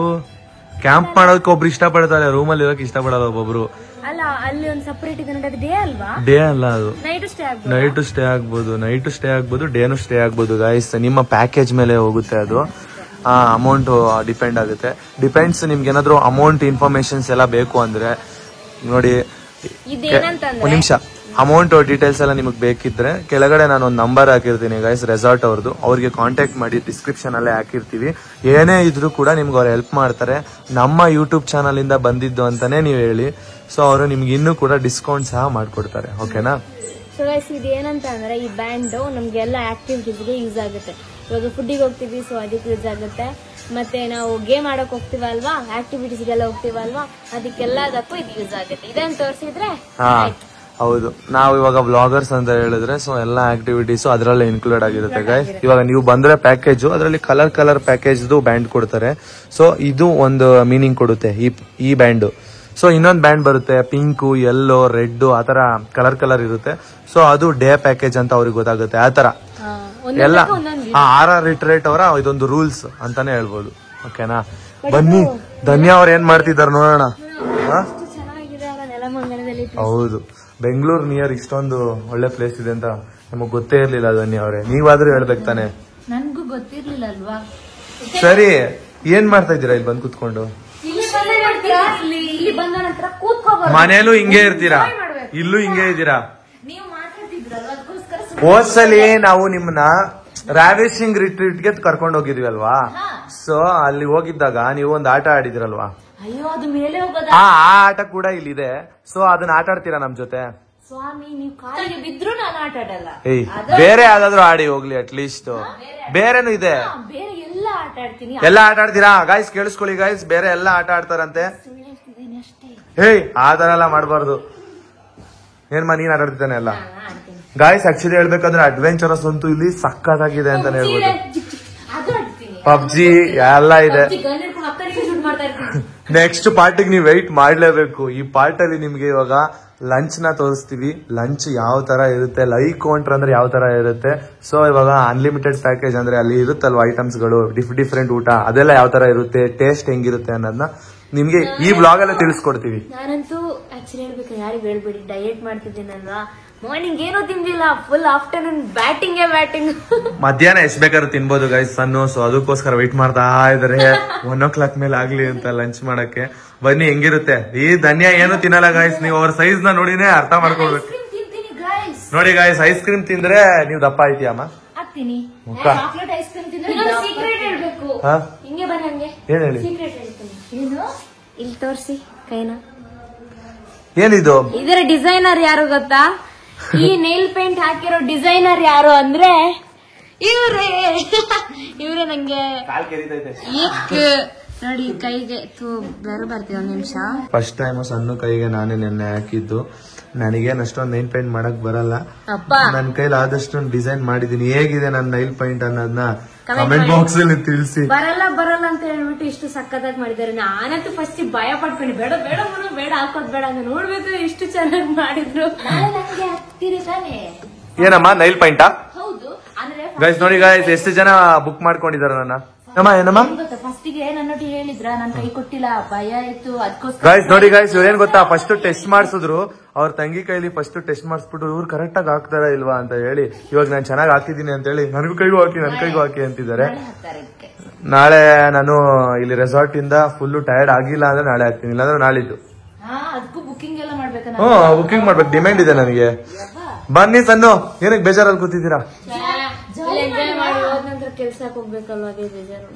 ಕ್ಯಾಂಪ್ ಮಾಡೋದಕ್ಕೆ ಒಬ್ರು ಇಷ್ಟಪಡ್ತಾರೆ, ರೂಮಲ್ಲಿ ಇರೋಕೆ ಇಷ್ಟಪಡಲ್ಲ ಒಬ್ಬೊಬ್ರು. ಅಲ್ಲ, ಅಲ್ಲಿ ಒಂದು ಸಪರೇಟ್ ಇದೆ ನೋಡಿ, ಅದು ಡೇ ಅಲ್ವಾ? ಡೇ ಅಲ್ಲ, ಅದು ನೈಟ್ ಸ್ಟೇ ಆಗ್ಬೋದು. ನೈಟ್ ಸ್ಟೇ ಆಗ್ಬೋದು, ಡೇನು ಸ್ಟೇ ಆಗ್ಬೋದು ಗೈಸ್. ನಿಮ್ಮ ಪ್ಯಾಕೇಜ್ ಮೇಲೆ ಹೋಗುತ್ತೆ ಅದು. ಅಮೌಂಟ್ ಡಿಪೆಂಡ್ ಆಗುತ್ತೆ. ಡಿಪೆಂಡ್ಸ್. ನಿಮ್ಗೆ ಏನಾದ್ರು ಅಮೌಂಟ್ ಇನ್ಫಾರ್ಮೇಶನ್ಸ್ ಎಲ್ಲ ಬೇಕು ಅಂದ್ರೆ ನೋಡಿ, ಒಂದ್ ನಿಮಿಷ. ಅಮೌಂಟ್ ಡೀಟೇಲ್ಸ್ ಎಲ್ಲ ನಿಮಗೆ ಬೇಕಿದ್ರೆ ಕೆಳಗಡೆ ನಾನು ಒಂದು ನಂಬರ್ ಹಾಕಿರ್ತೀನಿ ಗೈಸ್, ರೆಸಾರ್ಟ್ ಅವ್ರದ್ದು. ಅವ್ರಿಗೆ ಕಾಂಟ್ಯಾಕ್ಟ್ ಮಾಡಿ, ಡಿಸ್ಕ್ರಿಪ್ಷನ್ ಅಲ್ಲೇ ಹಾಕಿರ್ತೀವಿ. ಏನೇ ಇದ್ರೂ ಕೂಡ ನಿಮ್ಗೆ ಅವ್ರು ಹೆಲ್ಪ್ ಮಾಡ್ತಾರೆ. ನಮ್ಮ ಯೂಟ್ಯೂಬ್ ಚಾನಲ್ ಇಂದ ಬಂದಿದ್ದು ಅಂತಾನೆ ನೀವು ಹೇಳಿ, ಸೊ ಅವರು ನಿಮ್ಗೆ ಇನ್ನೂ ಕೂಡ ಡಿಸ್ಕೌಂಟ್ ಸಹ ಮಾಡ್ಕೊಡ್ತಾರೆ. ಓಕೆನಾ? ಸೊ ಗೈಸ್, ಇದು ಏನಂತ ಅಂದ್ರೆ ಈ ಬ್ಯಾಂಡ್ ನಮ್ಗೆ ಎಲ್ಲ ಆಕ್ಟಿವಿಟೀಸ್ಗೆ ಯೂಸ್ ಆಗುತ್ತೆ. ಇವಾಗ ಫುಡ್ಡಿಗೆ ಹೋಗ್ತೀವಿ, ಸೊ ಅದಕ್ಕೆ ಯೂಸ್ ಆಗುತ್ತೆ. ಮತ್ತೆ ನಾವು ಗೇಮ್ ಆಡಕ್ ಹೋಗ್ತೀವಲ್ವಾ, ಆಕ್ಟಿವಿಟೀಸ್ಗೆಲ್ಲ ಹೋಗ್ತೀವಲ್ವಾ, ಅದಕ್ಕೆಲ್ಲದಕ್ಕೂ ಇದು ಯೂಸ್ ಆಗುತ್ತೆ. ಇದನ್ನ ತೋರಿಸಿದ್ರೆ ಹೌದು. ನಾವು ಇವಾಗ ವ್ಲಾಗರ್ಸ್ ಅಂತ ಹೇಳಿದ್ರೆ, ಸೊ ಎಲ್ಲಾ ಆಕ್ಟಿವಿಟೀಸ್ ಅದರಲ್ಲೇ ಇನ್ಕ್ಲೂಡ್ ಆಗಿರುತ್ತೆ ಗೈಸ್. ಇವಾಗ ನೀವು ಬಂದ್ರೆ ಪ್ಯಾಕೇಜ್, ಅದರಲ್ಲಿ ಕಲರ್ ಪ್ಯಾಕೇಜ್ ಬ್ಯಾಂಡ್ ಕೊಡ್ತಾರೆ. ಸೊ ಇದು ಒಂದು ಮೀನಿಂಗ್ ಕೊಡುತ್ತೆ ಈ ಬ್ಯಾಂಡ್. ಸೊ ಇನ್ನೊಂದು ಬ್ಯಾಂಡ್ ಬರುತ್ತೆ, ಪಿಂಕ್, ಯೆಲ್ಲೋ, ರೆಡ್, ಆತರ ಕಲರ್ ಇರುತ್ತೆ. ಸೊ ಅದು ಡೇ ಪ್ಯಾಕೇಜ್ ಅಂತ ಅವ್ರಿಗೆ ಗೊತ್ತಾಗುತ್ತೆ. ಆತರ ಎಲ್ಲ RR ಅವರ ಇದೊಂದು ರೂಲ್ಸ್ ಅಂತಾನೆ ಹೇಳ್ಬೋದು. ಓಕೆನಾ? ಬನ್ನಿ, ಧನ್ಯ ಅವ್ರ ಏನ್ ಮಾಡ್ತಿದಾರ ನೋಡೋಣ. ಹೌದು, ಬೆಂಗಳೂರು ನಿಯರ್ ಇಷ್ಟೊಂದು ಒಳ್ಳೆ ಪ್ಲೇಸ್ ಇದೆ ಅಂತ ನಮಗ್ ಗೊತ್ತೇ ಇರ್ಲಿಲ್ಲ ಧನ್ಯ ಅವ್ರೆ. ನೀವಾದ್ರೂ ಹೇಳ್ಬೇಕು ತಾನೆ. ನನ್ಗೂ ಗೊತ್ತಿರ್ಲಿಲ್ಲ ಅಲ್ವಾ. ಸರಿ, ಏನ್ ಮಾಡ್ತಾ ಇದ್ದೀರಾ ಇಲ್ಲಿ ಬಂದ್ ಕುತ್ಕೊಂಡು? ಇಲ್ಲಿ ಬಂದ ನಂತರ ಕೂತ್ಕೋಬಹುದು. ಮನೇಲೂ ಹಿಂಗೆ ಇರ್ತೀರಾ, ಇಲ್ಲೂ ಹಿಂಗೆ ಇದ್ದೀರಾ? ನೀವು ಮಾತಾಡ್ತಿದ್ರಲ್ಲ, ಅದಕ್ಕೋಸ್ಕರ ಹೋದ್ಸಲಿ ನಾವು ನಿಮ್ಮನ್ನ ರಾವೇಶಿಂಗ್ ರಿಟ್ರೀಟ್ಗೆ ಕರ್ಕೊಂಡು ಹೋಗಿದ್ವಿ ಅಲ್ವಾ? ಸೊ ಅಲ್ಲಿ ಹೋಗಿದ್ದಾಗ ನೀವು ಒಂದು ಆಟ ಆಡಿದಿರಲ್ವಾ? ಅಯ್ಯೋ, ಅದು ಮೇಲೆ ಹೋಗೋದ. ಆ ಆಟ ಕೂಡ ಇಲ್ಲಿದೆ. ಸೊ ಅದನ್ನ ಆಟ ಆಡ್ತೀರಾ ನಮ್ ಜೊತೆ? ಸ್ವಾಮಿ, ನೀವು ಕಾಲಿಗೆ ಬಿದ್ರು ನಾನು ಆಟ ಆಡಲ್ಲ. ಏಯ್, ಬೇರೆ ಯಾವ್ದಾದ್ರು ಆಡಿ ಹೋಗ್ಲಿ ಅಟ್ಲೀಸ್ಟ್. ಬೇರೆನೂ ಇದೆ, ಬೇರೆ ಎಲ್ಲ ಆಟ ಆಡ್ತೀನಿ. ಎಲ್ಲ ಆಟ ಆಡ್ತೀರಾ ಗಾಯ್ಸ್? ಕೇಳಿಸ್ಕೊಳ್ಳಿ ಗಾಯ್ಸ್, ಬೇರೆ ಎಲ್ಲ ಆಟ ಆಡ್ತಾರಂತೆ. ಹೇಯ್, ಆ ತರ ಎಲ್ಲ ಮಾಡ್ಬಾರ್ದು. ಏನ್ಮಾ, ನೀನ್ ಆಟ ಆಡ್ತಿದ್ದಾನೆ ಎಲ್ಲ ಗಾಯ್ಸ್? ಆಕ್ಚುಲಿ ಹೇಳ್ಬೇಕಂದ್ರೆ ಅಡ್ವೆಂಚರಸ್ ಅಂತೂ ಇಲ್ಲಿ ಸಕ್ಕತ್ತಾಗಿದೆ ಅಂತಾನೆ ಹೇಳ್ಬೋದು. ಪಬ್ಜಿ ಎಲ್ಲ ಇದೆ. ನೆಕ್ಸ್ಟ್ ಪಾರ್ಟಿಗೆ ನೀವು ವೆಯ್ಟ್ ಮಾಡ್ಲೇಬೇಕು. ಈ ಪಾರ್ಟ್ ಅಲ್ಲಿ ನಿಮ್ಗೆ ಇವಾಗ ಲಂಚ್ ನ ತೋರಿಸ್ತೀವಿ. ಲಂಚ್ ಯಾವ ತರ ಇರುತ್ತೆ, ಲೈಕ್ ಕೌಂಟರ್ ಅಂದ್ರೆ ಯಾವ ತರ ಇರುತ್ತೆ. ಸೊ ಇವಾಗ ಅನ್ಲಿಮಿಟೆಡ್ ಪ್ಯಾಕೇಜ್ ಅಂದ್ರೆ ಅಲ್ಲಿ ಇರುತ್ತಲ್ವಾ ಐಟಮ್ಸ್ ಗಳು, ಡಿಫ್ರೆಂಟ್ ಊಟ, ಅದೆಲ್ಲ ಯಾವ ತರ ಇರುತ್ತೆ, ಟೇಸ್ಟ್ ಹೆಂಗಿರುತ್ತೆ ಅನ್ನೋದನ್ನ ನಿಮ್ಗೆ ಈ ಬ್ಲಾಗ್ ಅಲ್ಲೇ ತಿಳಿಸ್ಕೊಡ್ತೀವಿ. ನಾನಂತೂ ಆಕ್ಚುಲಿ ಹೇಳ್ಬೇಕು, ಯಾರಿಗೂ ಹೇಳ್ಬೇಡಿ, ಡಯೇಟ್ ಮಾಡ್ತಿದ್ದೀನಲ್ವಾ. ಮಾರ್ನಿಂಗ್ ಏನೂ ತಿಂದಿಲ್ಲ, ಫುಲ್ ಆಫ್ಟರ್ನೂನ್ ಬ್ಯಾಟಿಂಗ್. ಮಧ್ಯಾಹ್ನ ಎಷ್ಟ್ ಬೇಕಾದ್ರೂ ತಿನ್ಬೋದು ಗೈಸ್ ಸನ್ನು. ಸೊ ಅದಕ್ಕೋಸ್ಕರ ವೆಯ್ಟ್ ಮಾಡ್ತಾ ಇದಾರೆ 1 o'clock ಮೇಲೆ ಆಗ್ಲಿ ಅಂತ ಲಂಚ್ ಮಾಡಕ್ಕೆ. ಬನ್ನಿ, ಹೆಂಗಿರುತ್ತೆ. ಈ ಧನ್ಯ ಏನು ತಿನ್ನಲ್ಲ ಗೈಸ್, ನೀವು ಅವ್ರ ಸೈಜ್ ನ ನೋಡಿನೇ ಅರ್ಥ ಮಾಡ್ಕೊಳ್ಬೇಕು. ನೋಡಿ ಗೈಸ್, ಐಸ್ ಕ್ರೀಮ್ ತಿಂದ್ರೆ ನೀವು ದಪ್ಪ ಆಯ್ತೀಯಮ್ಮ. ಏನ್ ಹೇಳಿ? ಇಲ್ಲಿ ತೋರಿಸಿ ಕೈನ. ಏನಿದು? ಇದರ ಡಿಸೈನರ್ ಯಾರು ಗೊತ್ತಾ? ಈ ನೇಲ್ ಪೇಂಟ್ ಹಾಕಿರೋ ಡಿಸೈನರ್ ಯಾರು ಅಂದ್ರೆ ಇವ್ರೆ ನಂಗೆ ನೋಡಿ ಕೈಗೆ ಬೇರೆ ಬರ್ತೀವಿ. ಒಂದ್ ನಿಮಿಷ. ಫಸ್ಟ್ ಟೈಮ್ ಸಣ್ಣ ಕೈಗೆ ನಾನೇ ನೆನ್ನೆ ಹಾಕಿದ್ದು. ನನಗೇನ್ ಅಷ್ಟೊಂದು ನೈಲ್ ಪೇಂಟ್ ಮಾಡಕ್ ಬರಲ್ಲ. ನನ್ ಕೈಲಿ ಆದಷ್ಟು ಡಿಸೈನ್ ಮಾಡಿದೀನಿ. ಹೇಗಿದೆ ನನ್ನ ನೈಲ್ ಪೇಂಟ್ ಅನ್ನೋದನ್ನ ಕಮೆಂಟ್ ಬಾಕ್ಸ್ ಅಲ್ಲಿ ತಿಳಿಸಿ. ಬರಲ್ಲ ಅಂತ ಹೇಳ್ಬಿಟ್ಟು ಇಷ್ಟು ಸಕ್ಕತ್ತಾಗಿ ಮಾಡಿದ್ದಾರೆ. ನಾನಂತೂ ಫಸ್ಟ್ ಭಯ ಪಡ್ಕೊಂಡು ಬೇಡ ಹಾಕೋದ್ ಬೇಡ ಅಂತ ನೋಡ್ಬೇಕು, ಇಷ್ಟು ಚೆನ್ನಾಗಿ ಮಾಡಿದ್ರು. ನಂಗೆ ಹಾಕ್ತೀರಿ ತಾನೆ? ಏನಮ್ಮ ನೈಲ್ ಪೇಂಟಾ? ಹೌದು. ಅಂದ್ರೆ ಗೈಸ್ ನೋಡಿ ಗೈಸ್, ಎಷ್ಟು ಜನ ಬುಕ್ ಮಾಡ್ಕೊಂಡಿದಾರ ನನ್ನ. ಫಸ್ಟಿಗೆ ನನ್ನೊಟ್ಟಿಗೆ ಹೇಳಿದ್ರ, ನನ್ ಕೈ ಕೊಟ್ಟಿಲ್ಲ, ಭಯ ಆಯ್ತು, ಅದಕ್ಕೋಸ್ಕರ. ಗೈಸ್ ನೋಡಿ ಗೈಸ್, ಇವ್ರೇನ್ ಗೊತ್ತಾ, ಫಸ್ಟ್ ಟೆಸ್ಟ್ ಮಾಡಿಸಿದ್ರು. ಅವ್ರ ತಂಗಿ ಕೈಲಿ ಫಸ್ಟ್ ಟೆಸ್ಟ್ ಮಾಡಿಸ್ಬಿಟ್ಟು ಇವ್ರು ಕರೆಕ್ಟ್ ಆಗಿ ಹಾಕ್ತಾರ ಇಲ್ವಾ ಅಂತ ಹೇಳಿ, ಇವಾಗ ನಾನು ಚೆನ್ನಾಗಿ ಹಾಕಿದೀನಿ ಅಂತ ಹೇಳಿ ನನ್ ಕೈಗೂ ಹಾಕಿ ಅಂತಿದ್ದಾರೆ. ನಾಳೆ ನಾನು ಇಲ್ಲಿ ರೆಸಾರ್ಟ್ ಇಂದ ಫುಲ್ ಟಯರ್ಡ್ ಆಗಿಲ್ಲ ಅಂದ್ರೆ ನಾಳೆ ಹಾಕ್ತೀನಿ, ಇಲ್ಲಾಂದ್ರೆ ನಾಳಿದ್ದು. ಬುಕಿಂಗ್ ಎಲ್ಲ ಮಾಡ್ಬೇಕು. ಬುಕಿಂಗ್ ಮಾಡ್ಬೇಕು, ಡಿಮ್ಯಾಂಡ್ ಇದೆ ನನಗೆ. ಬನ್ನಿ ಸನ್ನು, ಏನಕ್ಕೆ ಬೇಜಾರಲ್ಲಿ ಕೂತಿದ್ದೀರಾ? ಕೆಲ್ಸಕ್ಕೆ ಹೋಗ್ಬೇಕಲ್ವಾ, ಅದೇ ಬೇಜಾರು.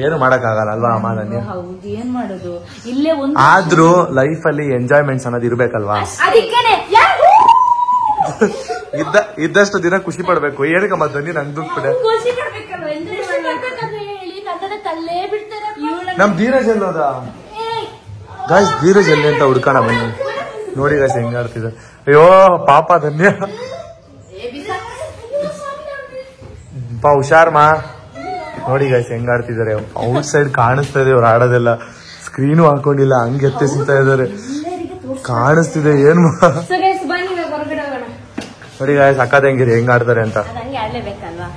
ಏನು ಮಾಡಕ್ ಆಗಲ್ಲ ಅಲ್ವಾ ಅಮ್ಮ? ಹೌದು, ಏನ್ ಮಾಡೋದು, ಇಲ್ಲೇ ಒಂದು. ಆದ್ರೂ ಲೈಫ್ ಅಲ್ಲಿ ಎಂಜಾಯ್ಮೆಂಟ್ಸ್ ಅನ್ನೋದು ಇರ್ಬೇಕಲ್ವಾ? ಇದ್ದಷ್ಟು ದಿನ ಖುಷಿ ಪಡ್ಬೇಕು. ಏನಕ್ಕಮ್ಮ ಧ್ವನಿ ನಂಗೆ ದುಡ್ಬಿಡೆ. ನಮ್ ಧೀರಜ್ ಎಲ್ಲೋದ ಗಾಯ್ಸ್? ಧೀರಜ್ ಎಲ್ಲಿ ಅಂತ ಹುಡ್ಕೋಣ ಬನ್ನಿ. ನೋಡಿ ಗಾಯ್ಸ್ ಹೆಂಗ ಆಡ್ತಿದ್ದಾರೆ. ಅಯ್ಯೋ ಪಾಪ ಧನ್ಯ, ಹುಷಾರ್ ಮಾ. ನೋಡಿ ಗೈಸ್ ಹೆಂಗ್ ಆಡ್ತಿದ್ದಾರೆ. ಔಟ್ ಸೈಡ್ ಕಾಣಿಸ್ತಾ ಇದೆ ಅವ್ರು ಆಡೋದೆಲ್ಲ. ಸ್ಕ್ರೀನು ಹಾಕೊಂಡಿಲ್ಲ, ಹಂಗೆ ಎತ್ತಿಸ್ತಾ ಇದಾರೆ. ಕಾಣಿಸ್ತಿದೆ ಏನ್ ನೋಡಿ ಗಾಯ್ಸ್ ಅಕ್ಕದ ಹೆಂಗಿದೆ ಹೆಂಗ್ ಆಡ್ತಾರೆ ಅಂತ. ಹಂಗೆ ಆಡ್ಲೇಬೇಕಲ್ವಾ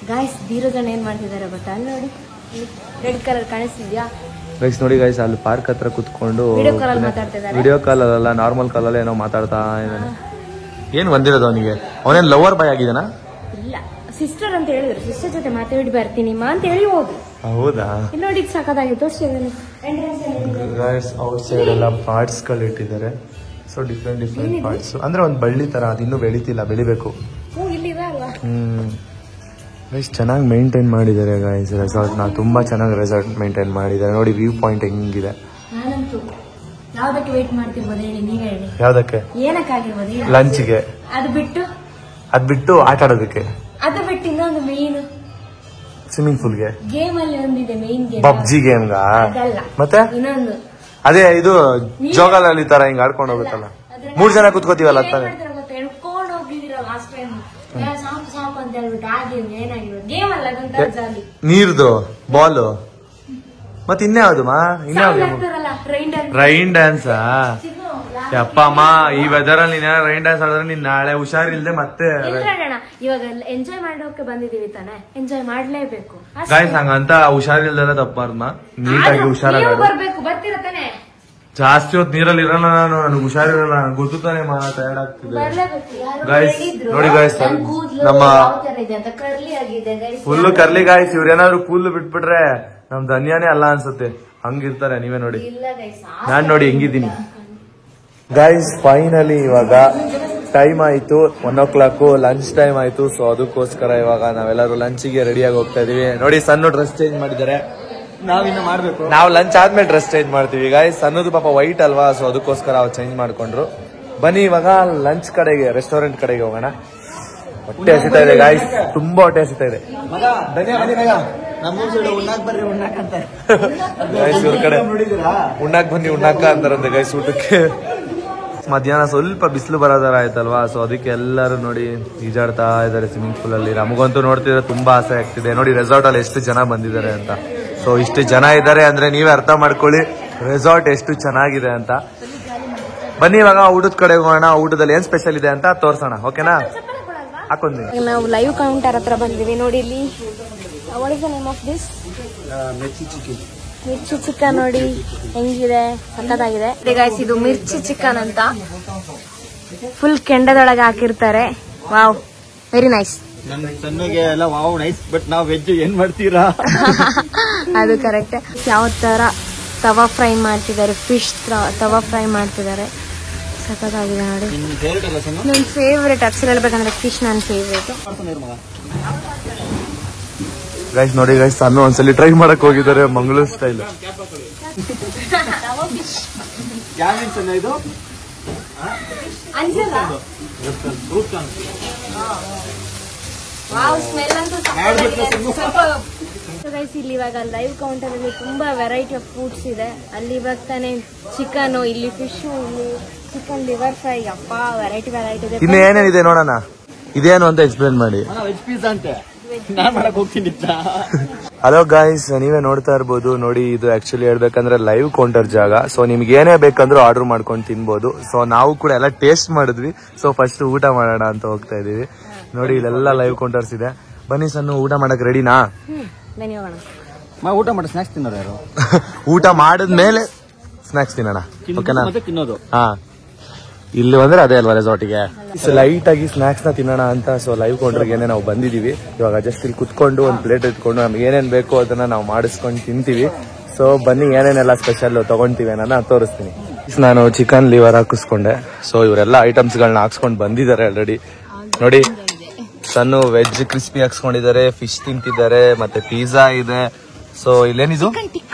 ಗಾಯ್ಸ್. ಧೀರಜನ್ ಏನ್ ಮಾಡ್ತಿದ್ದಾರೆ ಗೊತ್ತಾ? ಅಲ್ಲಿ ನೋಡಿ ರೆಡ್ ಕಲರ್ ಕಾಣಿಸ್ತಿದ್ಯಾ ಗೈಸ್? ನೋಡಿ ಗೈಸ್ ಅಲ್ಲಿ ಪಾರ್ಕ್ ಹತ್ರ ಕುತ್ಕೊಂಡು ವಿಡಿಯೋ ಕಾಲ್ ಅಲ್ಲ ನಾರ್ಮಲ್ ಕಾಲ್ ಅಲ್ಲ ಏನೋ ಮಾತಾಡ್ತಾ ಇದ್ದಾನೆ. ಏನ್ ಬಂದಿರೋದು ಅವನಿಗೆ? ಅವನೇನ್ ಲವರ್ ಬಾಯ್ ಆಗಿದಾನ? ಇಲ್ಲ, ಸಿಸ್ಟರ್ ಅಂತ ಹೇಳಿದ್ರು. ಸಿಸ್ಟರ್ ಜೊತೆ ಮಾತಾಡಿ ಬರ್ತೀನಿ ಅಂತ ಹೇಳಿ ಹೋಗಿ. ಹೌದಾ? ನೋಡಿ ಸಾಕಾಗಿತ್ತು. ಗೈಸ್ ಔಟ್ ಸೈಡ್ ಎಲ್ಲ ಪಾರ್ಟ್ಸ್ ಗಳು ಇಟ್ಟಿದ್ದಾರೆ. ಸೊ ಡಿಫ್ರೆಂಟ್ ಪಾರ್ಟ್ಸ್ ಅಂದ್ರೆ ಒಂದ್ ಬಳ್ಳಿ ತರ, ಅದು ಇನ್ನೂ ಬೆಳಿತಿಲ್ಲ, ಬೆಳಿಬೇಕು. ಗೈಸ್ ಚೆನ್ನಾಗಿ ಮೇಂಟೈನ್ ಮಾಡಿದ್ದಾರೆ ಗೈಸ್ ರೆಸಾರ್ಟ್ ನ. ತುಂಬಾ ಚೆನ್ನಾಗಿ ರೆಸಾರ್ಟ್ ಮೇಂಟೈನ್ ಮಾಡಿದ್ದಾರೆ. ನೋಡಿ ವ್ಯೂ ಪಾಯಿಂಟ್ ಹೆಂಗಿದೆ. ನಾನಂತೂ ಯಾವ್ದಕ್ಕೆ ವೇಟ್ ಮಾಡ್ತಿರ್ಬೋದು ಹೇಳಿ, ನೀವೇ ಹೇಳಿ. ಯಾವ್ದಕ್ಕೆ? ಏನಕ್ಕಾಗಿರ್ಬೋದು? ಲಂಚ್ಗೆ. ಅದು ಬಿಟ್ಟು ಆಟ ಆಡೋದಕ್ಕೆ. ಅದು ಬಿಟ್ಟು ಇನ್ನೊಂದು ಮೇನ್ ಸ್ವಿಮ್ಮಿಂಗ್ ಪೂಲ್ಗೆ. ಗೇಮ್ ಅಲ್ಲಿ ಒಂದಿದೆ ಮೇನ್ ಗೇಮ್. ಪಬ್ಜಿ ಗೇಮ್ಗ? ಅದಲ್ಲ, ಮತ್ತೆ ಇನ್ನೊಂದು ಅದೇ ಇದು ಜೋಗಾಲಲ್ಲಿ ತರ ಹಿಂಗ್ ಆಡ್ಕೊಂಡು ಹೋಗುತ್ತಲ್ಲ. 3 ಜನ ಕುತ್ಕೋತೀವಲ್ಲ ತಾನೆ. ಎಳ್ಕೊಂಡು ಹೋಗಿದ್ದೀರ ಲಾಸ್ಟ್ ಟೈಮ್. ಸಾಕು ಸಾಕು ಅಂತ ಹೇಳ್ಬಿಟ್ಟು ಆ ಗೇಮ್ ಏನಾಗಿರೋದು ಗೇಮ್ ಅಲ್ಲ, ಅದೊಂಥರ ಜಾಲಿ. ನೀರ್ದು ಬಾಲು ಮತ್ತೆ ಇನ್ಯಾವ್ದು ಮಾ? ಇನ್ಯಾವ್ದು? Rain dance. ಯಪ್ಪ ಅಮ್ಮ, ಈ ವೆದರ್ ಅಲ್ಲಿ ನೀನ್ ರೈನ್ ಡ್ಯಾನ್ಸ್ ಆಡಿದ್ರೆ ನೀನ್ ನಾಳೆ ಹುಷಾರಿಲ್ದೆ ಮತ್ತೆ. ಇವಾಗ ಎಂಜಾಯ್ ಮಾಡೋಕೆ ಬಂದಿದೀವಿ ತಾನೆ, ಎಂಜಾಯ್ ಮಾಡ್ಲೇಬೇಕು. ಗಾಯ್ಸ್ ಹಂಗಂತ ಹುಷಾರಿಲ್ದೆಲ್ಲ ತಪ್ಪಾರ್ಮ. ನೀಟಾಗಿ ಹುಷಾರಾಗಿ ಬರ್ಬೇಕು. ಬರ್ತೀರ ತಾನೆ? ಜಾಸ್ತಿ ಹೊತ್ತು ನೀರಲ್ಲಿ ಇರಲ್ಲ ನಾನು, ನನಗೆ ಹುಷಾರಿರಲ್ಲ, ಗೊತ್ತು ತಾನೆ ಮಾ, ಟಯರ್ಡ್ ಆಗ್ತಿದೆ. ಗಾಯ್ಸ್ ನೋಡಿ ಗಾಯ್ಸ್ ನಮ್ಮ ಫುಲ್ಲು ಕರ್ಲಿ ಗಾಯ್ಸ್. ಇವ್ರೇನಾದ್ರು ಕೂದಲು ಬಿಟ್ಬಿಟ್ರೆ ನಮ್ ಧನ್ಯಾನೇ ಅಲ್ಲ ಅನ್ಸುತ್ತೆ, ಹಂಗಿರ್ತಾರೆ. ನೀವೇ ನೋಡಿ, ನಾನ್ ನೋಡಿ ಹೆಂಗಿದ್ದೀನಿ ಗಾಯ್ಸ್. ಫೈನಲಿ ಇವಾಗ ಟೈಮ್ ಆಯ್ತು 1 o'clock, ಲಂಚ್ ಟೈಮ್ ಆಯ್ತು. ಸೊ ಅದಕ್ಕೋಸ್ಕರ ಇವಾಗ ನಾವೆಲ್ಲರೂ ಲಂಚಿಗೆ ರೆಡಿಯಾಗಿ ಹೋಗ್ತಾ ಇದೀವಿ. ನೋಡಿ ಸಣ್ಣ ಡ್ರೆಸ್ ಚೇಂಜ್ ಮಾಡಿದ್ದಾರೆ. ನಾವಿನ್ನ ಮಾಡ್ಬೇಕು. ನಾವು ಲಂಚ್ ಆದ್ಮೇಲೆ ಡ್ರೆಸ್ ಚೇಂಜ್ ಮಾಡ್ತೀವಿ ಗಾಯ್ಸ್. ಸಣ್ಣದು ಪಾಪ ವೈಟ್ ಅಲ್ವಾ, ಸೊ ಅದಕ್ಕೋಸ್ಕರ ಅವ್ರು ಚೇಂಜ್ ಮಾಡ್ಕೊಂಡ್ರು. ಬನ್ನಿ ಇವಾಗ ಲಂಚ್ ಕಡೆಗೆ, ರೆಸ್ಟೋರೆಂಟ್ ಕಡೆಗೆ ಹೋಗೋಣ. ಹೊಟ್ಟೆ ಹಸಿತಾ ಇದೆ ಗಾಯ್ಸ್, ತುಂಬಾ ಹೊಟ್ಟೆ ಹಸಿತಾ ಇದೆ. ಗಾಯ್ಸ್ ಇವ್ರ ಕಡೆ ಉಣ್ಣಾಕ್ ಬನ್ನಿ ಉಣ್ಣಾಕ ಅಂತಾರಂತೆ ಗಾಯ್ಸ್ ಊಟಕ್ಕೆ. ಮಧ್ಯಾಹ್ನ ಸ್ವಲ್ಪ ಬಿಸಿಲು ಬರೋದರ ಆಯ್ತಲ್ವಾ, ಸೊ ಅದಕ್ಕೆ ಎಲ್ಲರೂ ನೋಡಿ ಈಜಾಡ್ತಾ ಇದಾರೆ ಸ್ವಿಮ್ಮಿಂಗ್ ಪೂಲ್ ಅಲ್ಲಿ. ನಮಗಂತೂ ನೋಡ್ತಿದ್ರೆ ತುಂಬಾ ಆಸೆ ಆಗ್ತಿದೆ. ನೋಡಿ ರೆಸಾರ್ಟ್ ಅಲ್ಲಿ ಎಷ್ಟು ಜನ ಬಂದಿದ್ದಾರೆ ಅಂತ. ಸೊ ಇಷ್ಟು ಜನ ಇದ್ದಾರೆ ಅಂದ್ರೆ ನೀವೇ ಅರ್ಥ ಮಾಡ್ಕೊಳ್ಳಿ ರೆಸಾರ್ಟ್ ಎಷ್ಟು ಚೆನ್ನಾಗಿದೆ ಅಂತ. ಬನ್ನಿ ಇವಾಗ ಊಟದ ಕಡೆ ಹೋಗೋಣ. ಊಟದಲ್ಲಿ ಏನ್ ಸ್ಪೆಷಲ್ ಇದೆ ಅಂತ ತೋರ್ಸೋಣ, ಓಕೆನಾ? ಹಾಕೊಂಡ್ವಿ. ನಾವು ಲೈವ್ ಕೌಂಟರ್ ಹತ್ರ ಬಂದಿವಿ. ನೋಡಿ ಇಲ್ಲಿ what is the name of this? Mirchi chicken. ನೋಡಿ ಹೆಂಗಿದೆ, ಸಕ್ಕತ್ತಾಗಿದೆ ಗಾಯ್ಸ್. ಇದು ಮಿರ್ಚಿ ಚಿಕನ್ ಅಂತ ಫುಲ್ ಕೆಂಡದೊಳಗೆ ಹಾಕಿರ್ತಾರೆ. Wow, very nice. ಸಣ್ಣಗೆ ಎಲ್ಲ ವಾವ್ ನೈಸ್. ಬಟ್ ನಾವು ವೆಜ್ ಏನ್ ಮಾಡ್ತೀರಾ? ಅದು ಕರೆಕ್ಟ್. ಯಾವ ತರ ತವಾ ಫ್ರೈ ಮಾಡ್ತಿದ್ದಾರೆ, ಫಿಶ್ ತವಾ ಫ್ರೈ ಮಾಡ್ತಿದ್ದಾರೆ. ಸಕ್ಕತ್ತಾಗಿದೆ ನೋಡಿ. ನನ್ನ ಫೇವ್ರೇಟ್ ಆಕ್ಚುಲಿ ಹೇಳ್ಬೇಕಂದ್ರೆ ಫಿಶ್ ನನ್ನ ಫೇವ್ರೇಟ್. ಗೈಸ್ ನೋಡಿ ಗೈಸ್, ನಾನು ಒಂದ್ಸಲಿ ಟ್ರೈ ಮಾಡಕ್ ಹೋಗಿದ್ದಾರೆ ಮಂಗಳೂರು ಸ್ಟೈಲ್. ಇಲ್ಲಿ ಇವಾಗ ಲೈವ್ ಕೌಂಟರ್ ಅಲ್ಲಿ ತುಂಬಾ ವೆರೈಟಿ ಆಫ್ ಫುಡ್ಸ್ ಇದೆ. ಅಲ್ಲಿ ಇವಾಗ ತಾನೆ ಚಿಕನ್, ಇಲ್ಲಿ ಫಿಶ್, ಇಲ್ಲಿ ಚಿಕನ್ ಲಿವರ್ ಫ್ರೈ. ಅಪ್ಪ ವೆರೈಟಿ ಇದೆ. ಇನ್ನು ಏನೇನಿದೆ ನೋಡೋಣ. ಇದೇನು ಅಂತ ಎಕ್ಸ್ಪ್ಲೇನ್ ಮಾಡಿ. ವೆಜ್ ಪಿಜ್ಜಾ ಅಂತೆ ನಾನ್ ಮಾಡಕ್ ಹೋಗ್ತೀನಿ. ಹಲೋ ಗಾಯ್ಸ್, ನೀವೇ ನೋಡ್ತಾ ಇರ್ಬೋದು. ನೋಡಿ ಇದು ಆಕ್ಚುಲಿ ಹೇಳ್ಬೇಕಂದ್ರೆ ಲೈವ್ ಕೌಂಟರ್ ಜಾಗ. ಸೊ ನಿಮ್ಗೆ ಏನೇ ಬೇಕಂದ್ರೂ ಆರ್ಡರ್ ಮಾಡ್ಕೊಂಡು ತಿನ್ಬೋದು. ಸೊ ನಾವು ಕೂಡ ಎಲ್ಲ ಟೇಸ್ಟ್ ಮಾಡಿದ್ವಿ. ಸೊ ಫಸ್ಟ್ ಊಟ ಮಾಡೋಣ ಅಂತ ಹೋಗ್ತಾ ಇದೀವಿ. ನೋಡಿ ಇಲ್ಲೆಲ್ಲ ಲೈವ್ ಕೌಂಟರ್ಸ್ ಇದೆ. ಬನ್ನಿ ಸಣ್ಣ ಊಟ ಮಾಡಕ್ ರೆಡಿನಾ? ಊಟ ಮಾಡಿ ಸ್ನಾಕ್ಸ್ ತಿನ್ನೋರು ಯಾರು? ಊಟ ಮಾಡಿದ್ಮೇಲೆ ಸ್ನಾಕ್ಸ್ ತಿನ್ನೋಣ, ಓಕೆನಾ? ತಿನ್ನೋದು ಹಾ, ಇಲ್ಲಿ ಬಂದ್ರೆ ಅದೇ ಅಲ್ವಾ ರೆಸಾರ್ಟಿಗೆ. ಲೈಟ್ ಆಗಿ ಸ್ನಾಕ್ಸ್ ನ ತಿನ್ನೋಣ ಅಂತ. ಸೊ ಲೈವ್ ಕೌಂಟರ್ಗೆ ನಾವು ಬಂದಿದೀವಿ. ಇವಾಗ ಜಸ್ಟ್ ಇಲ್ಲಿ ಕುತ್ಕೊಂಡು ಒಂದು ಪ್ಲೇಟ್ ಇಟ್ಕೊಂಡು ನಮ್ಗೆ ಏನೇನ್ ಬೇಕು ಅದನ್ನ ನಾವು ಮಾಡಿಸ್ಕೊಂಡು ತಿಂತೀವಿ. ಸೊ ಬನ್ನಿ ಏನೇನೆಲ್ಲ ಸ್ಪೆಷಲ್ ತಗೊಂತೀವಿ ಅನ್ನೋದನ್ನ ತೋರಿಸ್ತೀನಿ. ನಾನು ಚಿಕನ್ ಲಿವರ್ ಹಾಕಿಸ್ಕೊಂಡೆ. ಸೊ ಇವರೆಲ್ಲ ಐಟಮ್ಸ್ ಗಳನ್ನ ಹಾಕ್ಸ್ಕೊಂಡು ಬಂದಿದ್ದಾರೆ ಆಲ್ರೆಡಿ. ನೋಡಿ ಸಣ್ಣ ವೆಜ್ ಕ್ರಿಸ್ಪಿ ಹಾಕ್ಸ್ಕೊಂಡಿದ್ದಾರೆ, ಫಿಶ್ ತಿಂತಿದ್ದಾರೆ, ಮತ್ತೆ ಪಿಜ್ಜಾ ಇದೆ. ಸೊ ಇಲ್ಲೇನಿದು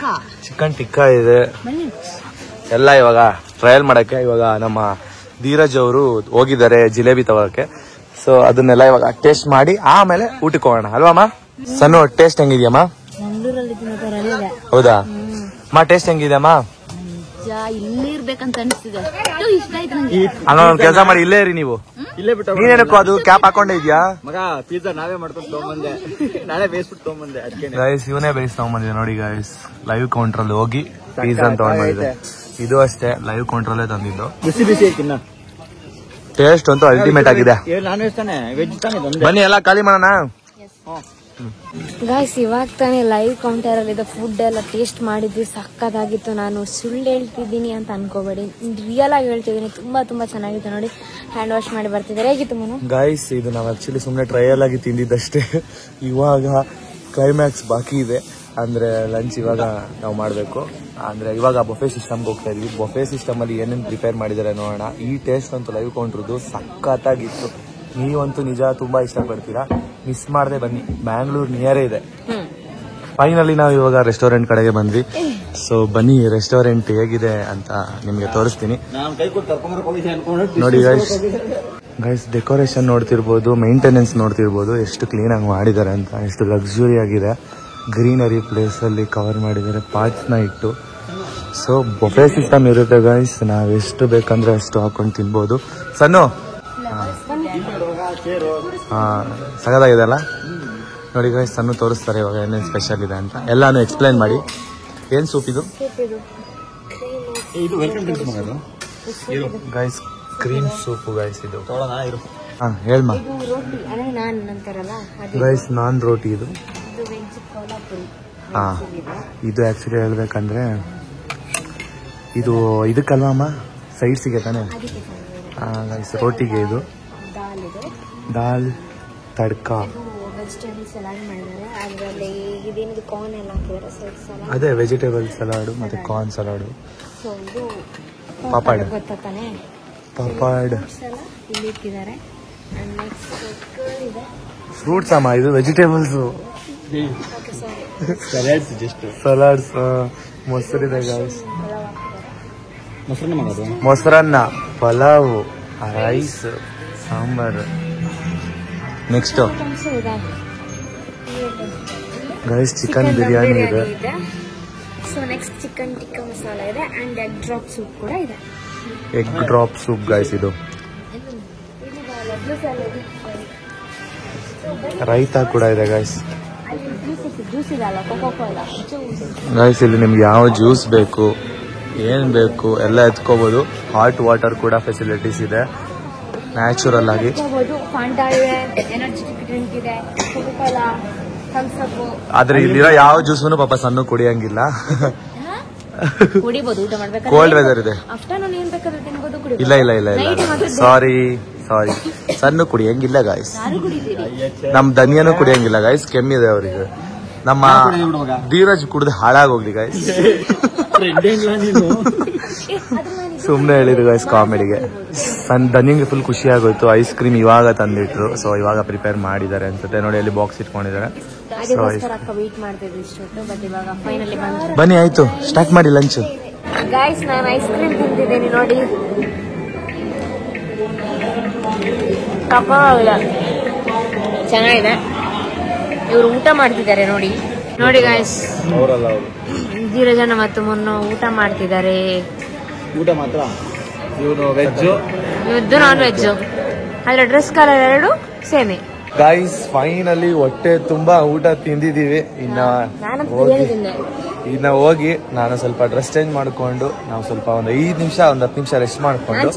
ಚಿಕನ್ ಟಿಕ್ಕಾ ಇದೆ. ಎಲ್ಲ ಇವಾಗ ಟ್ರಯಲ್ ಮಾಡಕ್ಕೆ ಇವಾಗ ನಮ್ಮ ಧೀರಜ್ ಅವರು ಹೋಗಿದ್ದಾರೆ ಜಿಲೇಬಿ ತಗೋಕೆ. ಸೊ ಅದನ್ನೆಲ್ಲ ಇವಾಗ ಟೇಸ್ಟ್ ಮಾಡಿ ಆಮೇಲೆ ಊಟಕ್ಕೆ ಹೋಗೋಣ ಅಲ್ವಮ್ಮ? ಸಣ್ಣ ಟೇಸ್ಟ್ ಹೆಂಗಿದ್ಯಮ್ಮ? ಹೌದಾ ಅಮ್ಮ, ಟೇಸ್ಟ್ ಹೆಂಗಿದ್ಯಮ್ಮ? ನಿಜ ಇಲ್ಲೇ ಇರ್ಬೇಕಂತ ಅನಿಸ್ತಿದೆ. ಅಷ್ಟು ಇಷ್ಟ ಆಯ್ತು ನಂಗೆ. ಒಂದ್ ಕೆಲಸ ಮಾಡಿ, ಇಲ್ಲೇ ಇರಿ ನೀವು. ಇಲ್ಲೇ ಬಿಟ್ಟು ನೀನೇನಕ್ಕೂ ಅದು ಕ್ಯಾಪ್ ಹಾಕೊಂಡೇ ಇದ್ಯಾ? ಮಗ ಪಿಜ್ಜಾ ನಾವೇ ಮಾಡ್ಕೊಂಡು ತಗೊಂಬಂದೆ, ನಾಳೆ ಬೇಯಿಸ್ಬಿಟ್ಟು ತಗೊಂಬಂದೆ. ಅದಕ್ಕೆ ಗೈಸ್ ಇವನೇ ಬೇಯಿಸಿ ತಗೊಂಬಂದಿದೆ ನೋಡಿ ಗೈಸ್. ಲೈವ್ ಕೌಂಟರ್ ಅಲ್ಲಿ ಹೋಗಿ ಪಿಜ್ಜಾ ತಗೊಂಡ್ಬಂದಿದೆ. ಇದು ಅಷ್ಟೇ ಲೈವ್ ಕೌಂಟರ್ ತಂದಿದ್ದು. ಬಿಸಿ ಬಿಸಿ ಐತಿನ್ನ ಟೇಸ್ಟ್ ಅಂತೂ ಅಲ್ಟಿಮೇಟ್ ಆಗಿದೆ. ನಾನ್ ವೆಜ್ ತಾನೆ, ವೆಜ್ ತಾನೆ. ಬನ್ನಿ ಎಲ್ಲ ಖಾಲಿ ಮಾಡೋಣ. ಗಾಯ್ಸ್ ಇವಾಗ ತಾನೇ ಲೈವ್ ಕೌಂಟರ್ ಅಲ್ಲಿ ಫುಡ್ ಎಲ್ಲ ಟೇಸ್ಟ್ ಮಾಡಿದ್ವಿ, ಸಕ್ಕತ್ತಾಗಿತ್ತು. ನಾನು ಸುಳ್ಳು ಹೇಳ್ತಿದ್ದೀನಿ ಅಂತ ಅನ್ಕೋಬೇಡಿ, ರಿಯಲ್ ಆಗಿ ಹೇಳ್ತಿದ್ದೀನಿ. ತುಂಬಾ ತುಂಬಾ ಚೆನ್ನಾಗಿತ್ತು ನೋಡಿ. ಹ್ಯಾಂಡ್ ವಾಶ್ ಮಾಡಿ ಬರ್ತಿದ್ದಾರೆ. ಹೇಗಿತ್ತು ಮನು? ಗೈಸ್ ಇದು ನಾವು ಆಕ್ಚುಲಿ ಸುಮ್ಮನೆ ಟ್ರಯಲ್ ಆಗಿ ತಿಂದಿದ್ದಷ್ಟೇ. ಇವಾಗ ಕ್ಲೈಮ್ಯಾಕ್ಸ್ ಬಾಕಿ ಇದೆ. ಅಂದ್ರೆ ಲಂಚ್ ಇವಾಗ ನಾವು ಮಾಡಬೇಕು. ಅಂದ್ರೆ ಇವಾಗ ಬೊಫೆ ಸಿಸ್ಟಮ್ಗೆ ಹೋಗ್ತಾ ಇದೀವಿ. ಬೊಫೆ ಸಿಸ್ಟಮ್ ಅಲ್ಲಿ ಏನೇನು ಪ್ರಿಪೇರ್ ಮಾಡಿದ್ದಾರೆ ನೋಡೋಣ. ಈ ಟೇಸ್ಟ್ ಅಂತೂ ಲೈವ್ ಕೌಂಟ್ರದ್ದು ಸಖತ್ತಾಗಿತ್ತು. ನೀವಂತೂ ನಿಜ ತುಂಬಾ ಇಷ್ಟಪಡ್ತೀರಾ. ಮಿಸ್ ಮಾಡದೆ ಬನ್ನಿ, ಬ್ಯಾಂಗ್ಳೂರ್ ನಿಯರೇ ಇದೆ. ಫೈನಲಿ ನಾವು ಇವಾಗ ರೆಸ್ಟೋರೆಂಟ್ ಕಡೆಗೆ ಬಂದ್ವಿ. ಸೊ ಬನ್ನಿ ರೆಸ್ಟೋರೆಂಟ್ ಹೇಗಿದೆ ಅಂತ ನಿಮ್ಗೆ ತೋರಿಸ್ತೀನಿ. ನೋಡಿ ಗೈಸ್ ಡೆಕೋರೇಷನ್ ನೋಡ್ತಿರ್ಬೋದು, ಮೇಂಟೆನೆನ್ಸ್ ನೋಡ್ತಿರ್ಬೋದು, ಎಷ್ಟು ಕ್ಲೀನ್ ಆಗಿ ಮಾಡಿದ್ದಾರೆ ಅಂತ, ಎಷ್ಟು ಲಕ್ಸುರಿ ಆಗಿದೆ. ಗ್ರೀನರಿ ಪ್ಲೇಸ್ ಅಲ್ಲಿ ಕವರ್ ಮಾಡಿದ್ದಾರೆ, ಪಾರ್ಟ್ಸ್ ನ ಇಟ್ಟು. ಸೊ ಬೊಫೆ ಸಿಸ್ಟಮ್ ಇರುತ್ತೆ ಗೈಸ್, ನಾವ್ ಎಷ್ಟು ಬೇಕಂದ್ರೆ ಅಷ್ಟು ಹಾಕೊಂಡು ತಿನ್ಬೋದು. ಸಣ್ಣ ಸಗದಾಗಿದೆ ಅಲ್ಲ. ನೋಡಿ ಗೈಸ್ ಸಣ್ಣ ತೋರಿಸ್ತಾರೆ ಇವಾಗ ಏನೇನು ಸ್ಪೆಷಲ್ ಇದೆ ಅಂತ. ಎಲ್ಲಾನು ಎಕ್ಸ್ಪ್ಲೈನ್ ಮಾಡಿ. ಏನ್ ಸೂಪ್ ಇದು ಗೈಸ್? ಕ್ರೀಮ್ ಸೂಪ್ ಗೈಸ್ ಇದು. ಹೇಳ್ಮಾ ಗೈಸ್, ನಾನ್ ರೋಟಿ ಇದು. ಇದು ಆಕ್ಚುಲಿ ಹೇಳ್ಬೇಕಂದ್ರೆ ಇದು ಇದಕ್ಕಲ್ವಮ್ಮ, ಸೈಡ್ಸಿಗೆ ತಾನೆ. ಗೈಸ್ ರೋಟಿಗೆ ಇದು ದಾಲ್ ತಡ್ಕ, ಅದೇ ವೆಜಿಟೇಬಲ್ ಸಲಾಡು ಮತ್ತೆ corn salad, papad papad, fruits ಅಮ್ಮ, ಇದು ವೆಜಿಟೇಬಲ್ಸ್, ಸಲಾಡ್ಸ್, ಮೊಸರಿದೆ ಗೈಸ್, ಮೊಸರನ್ನ, pulao, rice, sambar. Next guys chicken biryani ಇದೆ. So next chicken tikka masala ಇದೆ ಅಂಡ್ ಎಗ್ ಡ್ರಾಪ್ ಸೂಪ್ ಕೂಡ ಇದೆ. ಎಗ್ ಡ್ರಾಪ್ ಸೂಪ್ ಗೈಸ್ ಇದು. ರೈತಾ ಕೂಡ ಇದೆ ಗೈಸ್. ಗೈಸ್ ಇಲ್ಲಿ ನಿಮ್ಗೆ ಯಾವ ಜ್ಯೂಸ್ ಬೇಕು, ಏನ್ ಬೇಕು ಎಲ್ಲ ಎತ್ಕೋಬಹುದು. ಹಾಟ್ ವಾಟರ್ ಕೂಡ ಫೆಸಿಲಿಟೀಸ್ ಇದೆ ನ್ಯಾಚುರಲ್ ಆಗಿ. ಆದ್ರೆ ಇಲ್ಲಿರೋ ಯಾವ ಜ್ಯೂಸ್ನು ಪಾಪ ಸಣ್ಣ ಕುಡಿಯಂಗಿಲ್ಲ. ಕುಡಿಬಹುದು, ಊಟ ಮಾಡ್ಬೇಕು. ಕೋಲ್ಡ್ ವೆದರ್ ಇದೆ. ಆಫ್ಟರ್ನೂನ್ ಏನ್ ಬೇಕಾದ್ರೂ ತಿನ್ಬೋದು, ಕುಡಿಬೋದು. ಇಲ್ಲ ಇಲ್ಲ ಇಲ್ಲ ಇಲ್ಲ, ಸಾರಿ ಸಣ್ಣ ಕುಡಿಯಂಗಿಲ್ಲ ಗಾಯ್ಸ್. ನಮ್ ಧನಿಯನು ಕುಡಿಯಂಗಿಲ್ಲ ಗಾಯ್ಸ್, ಕೆಮ್ಮಿದೆ ಅವರಿಗೆ. ನಮ್ಮ ಧೀರಜ್ ಕುಡ್ದು ಹಾಳಾಗೋಗ್ಲಿ ಗಾಯ್ಸ್. ಸುಮ್ನೆ ಹೇಳಿದ್ರು ಗಾಯ್ಸ್ ಕಾಮಿಡಿಗೆ. ಧನಿಯಂಗೆ ಫುಲ್ ಖುಷಿ ಆಗೋಯ್ತು. ಐಸ್ ಕ್ರೀಮ್ ಇವಾಗ ತಂದಿಟ್ರು, ಸೊ ಇವಾಗ ಪ್ರಿಪೇರ್ ಮಾಡಿದ್ದಾರೆ ಅನ್ಸುತ್ತೆ. ನೋಡಿ ಅಲ್ಲಿ ಬಾಕ್ಸ್ ಇಟ್ಕೊಂಡಿದ್ದಾರೆ. ಬನ್ನಿ ಆಯ್ತು, ಸ್ಟಾರ್ಟ್ ಮಾಡಿ ಲಂಚ್. ಗೈಸ್ ನಾನು ಐಸ್ ಕ್ರೀಮ್ ತಿಂತಿದ್ದೀನಿ ನೋಡಿ. ಚೆನ್ನಾಗಿದೆ. ಇವರು ಊಟ ಮಾಡ್ತಿದ್ದಾರೆ ನೋಡಿ. ನೋಡಿ ಗೈಸ್, ಧೀರಜನ ಮತ್ತು ಮೊನ್ನ ಊಟ ಮಾಡ್ತಿದ್ದಾರೆ. ಊಟ ಮಾತ್ರ ಇವನು ವೆಜ್, ಇವತ್ತು ನಾನ್ ವೆಜ್. ಆದ್ರೆ ಡ್ರೆಸ್ ಕಲರ್ ಎರಡು ಸೇಮೆ. ಗೈಸ್ ಫೈನಲಿ ಹೊಟ್ಟೆ ತುಂಬಾ ಊಟ ತಿಂದಿದೀವಿ. ಇನ್ನ ಹೋಗಿ ನಾನು ಸ್ವಲ್ಪ ಡ್ರೆಸ್ ಚೇಂಜ್ ಮಾಡ್ಕೊಂಡು ನಾವು ಸ್ವಲ್ಪ ಒಂದು 5 ನಿಮಿಷ 10 ನಿಮಿಷ ರೆಸ್ಟ್ ಮಾಡ್ಕೊಂಡು,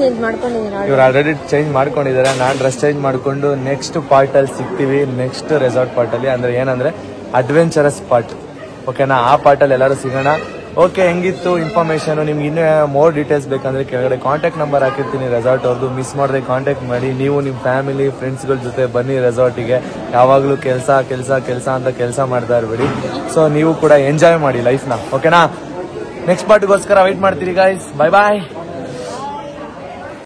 ಇವ್ರು ಆಲ್ರೆಡಿ ಚೇಂಜ್ ಮಾಡ್ಕೊಂಡಿದ್ದಾರೆ. ನಾನು ಡ್ರೆಸ್ ಚೇಂಜ್ ಮಾಡ್ಕೊಂಡು ನೆಕ್ಸ್ಟ್ ಪಾರ್ಟ್ ಅಲ್ಲಿ ಸಿಗ್ತೀವಿ. ನೆಕ್ಸ್ಟ್ ರೆಸಾರ್ಟ್ ಪಾರ್ಟ್ ಅಲ್ಲಿ, ಅಂದ್ರೆ ಏನಂದ್ರೆ ಅಡ್ವೆಂಚರಸ್ ಪಾರ್ಟ್. ಓಕೆನಾ? ಆ ಪಾರ್ಟ್ ಅಲ್ಲಿ ಎಲ್ಲರೂ ಸಿಗೋಣ. ಓಕೆ, ಹೆಂಗಿತ್ತು ಇನ್ಫಾರ್ಮೇಶನ್? ನಿಮ್ಗೆ ಇನ್ನೂ ಮೋರ್ ಡೀಟೇಲ್ಸ್ ಬೇಕಂದ್ರೆ ಕೆಳಗಡೆ ಕಾಂಟ್ಯಾಕ್ಟ್ ನಂಬರ್ ಹಾಕಿರ್ತೀನಿ ರೆಸಾರ್ಟ್ ಅವ್ರದ್ದು. ಮಿಸ್ ಮಾಡದೆ ಕಾಂಟ್ಯಾಕ್ಟ್ ಮಾಡಿ. ನೀವು ನಿಮ್ಮ ಫ್ಯಾಮಿಲಿ ಫ್ರೆಂಡ್ಸ್ಗಳ ಜೊತೆ ಬನ್ನಿ ರೆಸಾರ್ಟಿಗೆ. ಯಾವಾಗಲೂ ಕೆಲಸ ಅಂತ ಕೆಲಸ ಮಾಡ್ತಾ ಇರಬೇಡಿ. ಸೊ ನೀವು ಕೂಡ ಎಂಜಾಯ್ ಮಾಡಿ ಲೈಫ್ನ. ಓಕೆನಾ? ನೆಕ್ಸ್ಟ್ ಪಾರ್ಟ್ಗೋಸ್ಕರ ವೆಯ್ಟ್ ಮಾಡ್ತೀರಿ ಗಾಯ್ಸ್. ಬಾಯ್ ಬಾಯ್.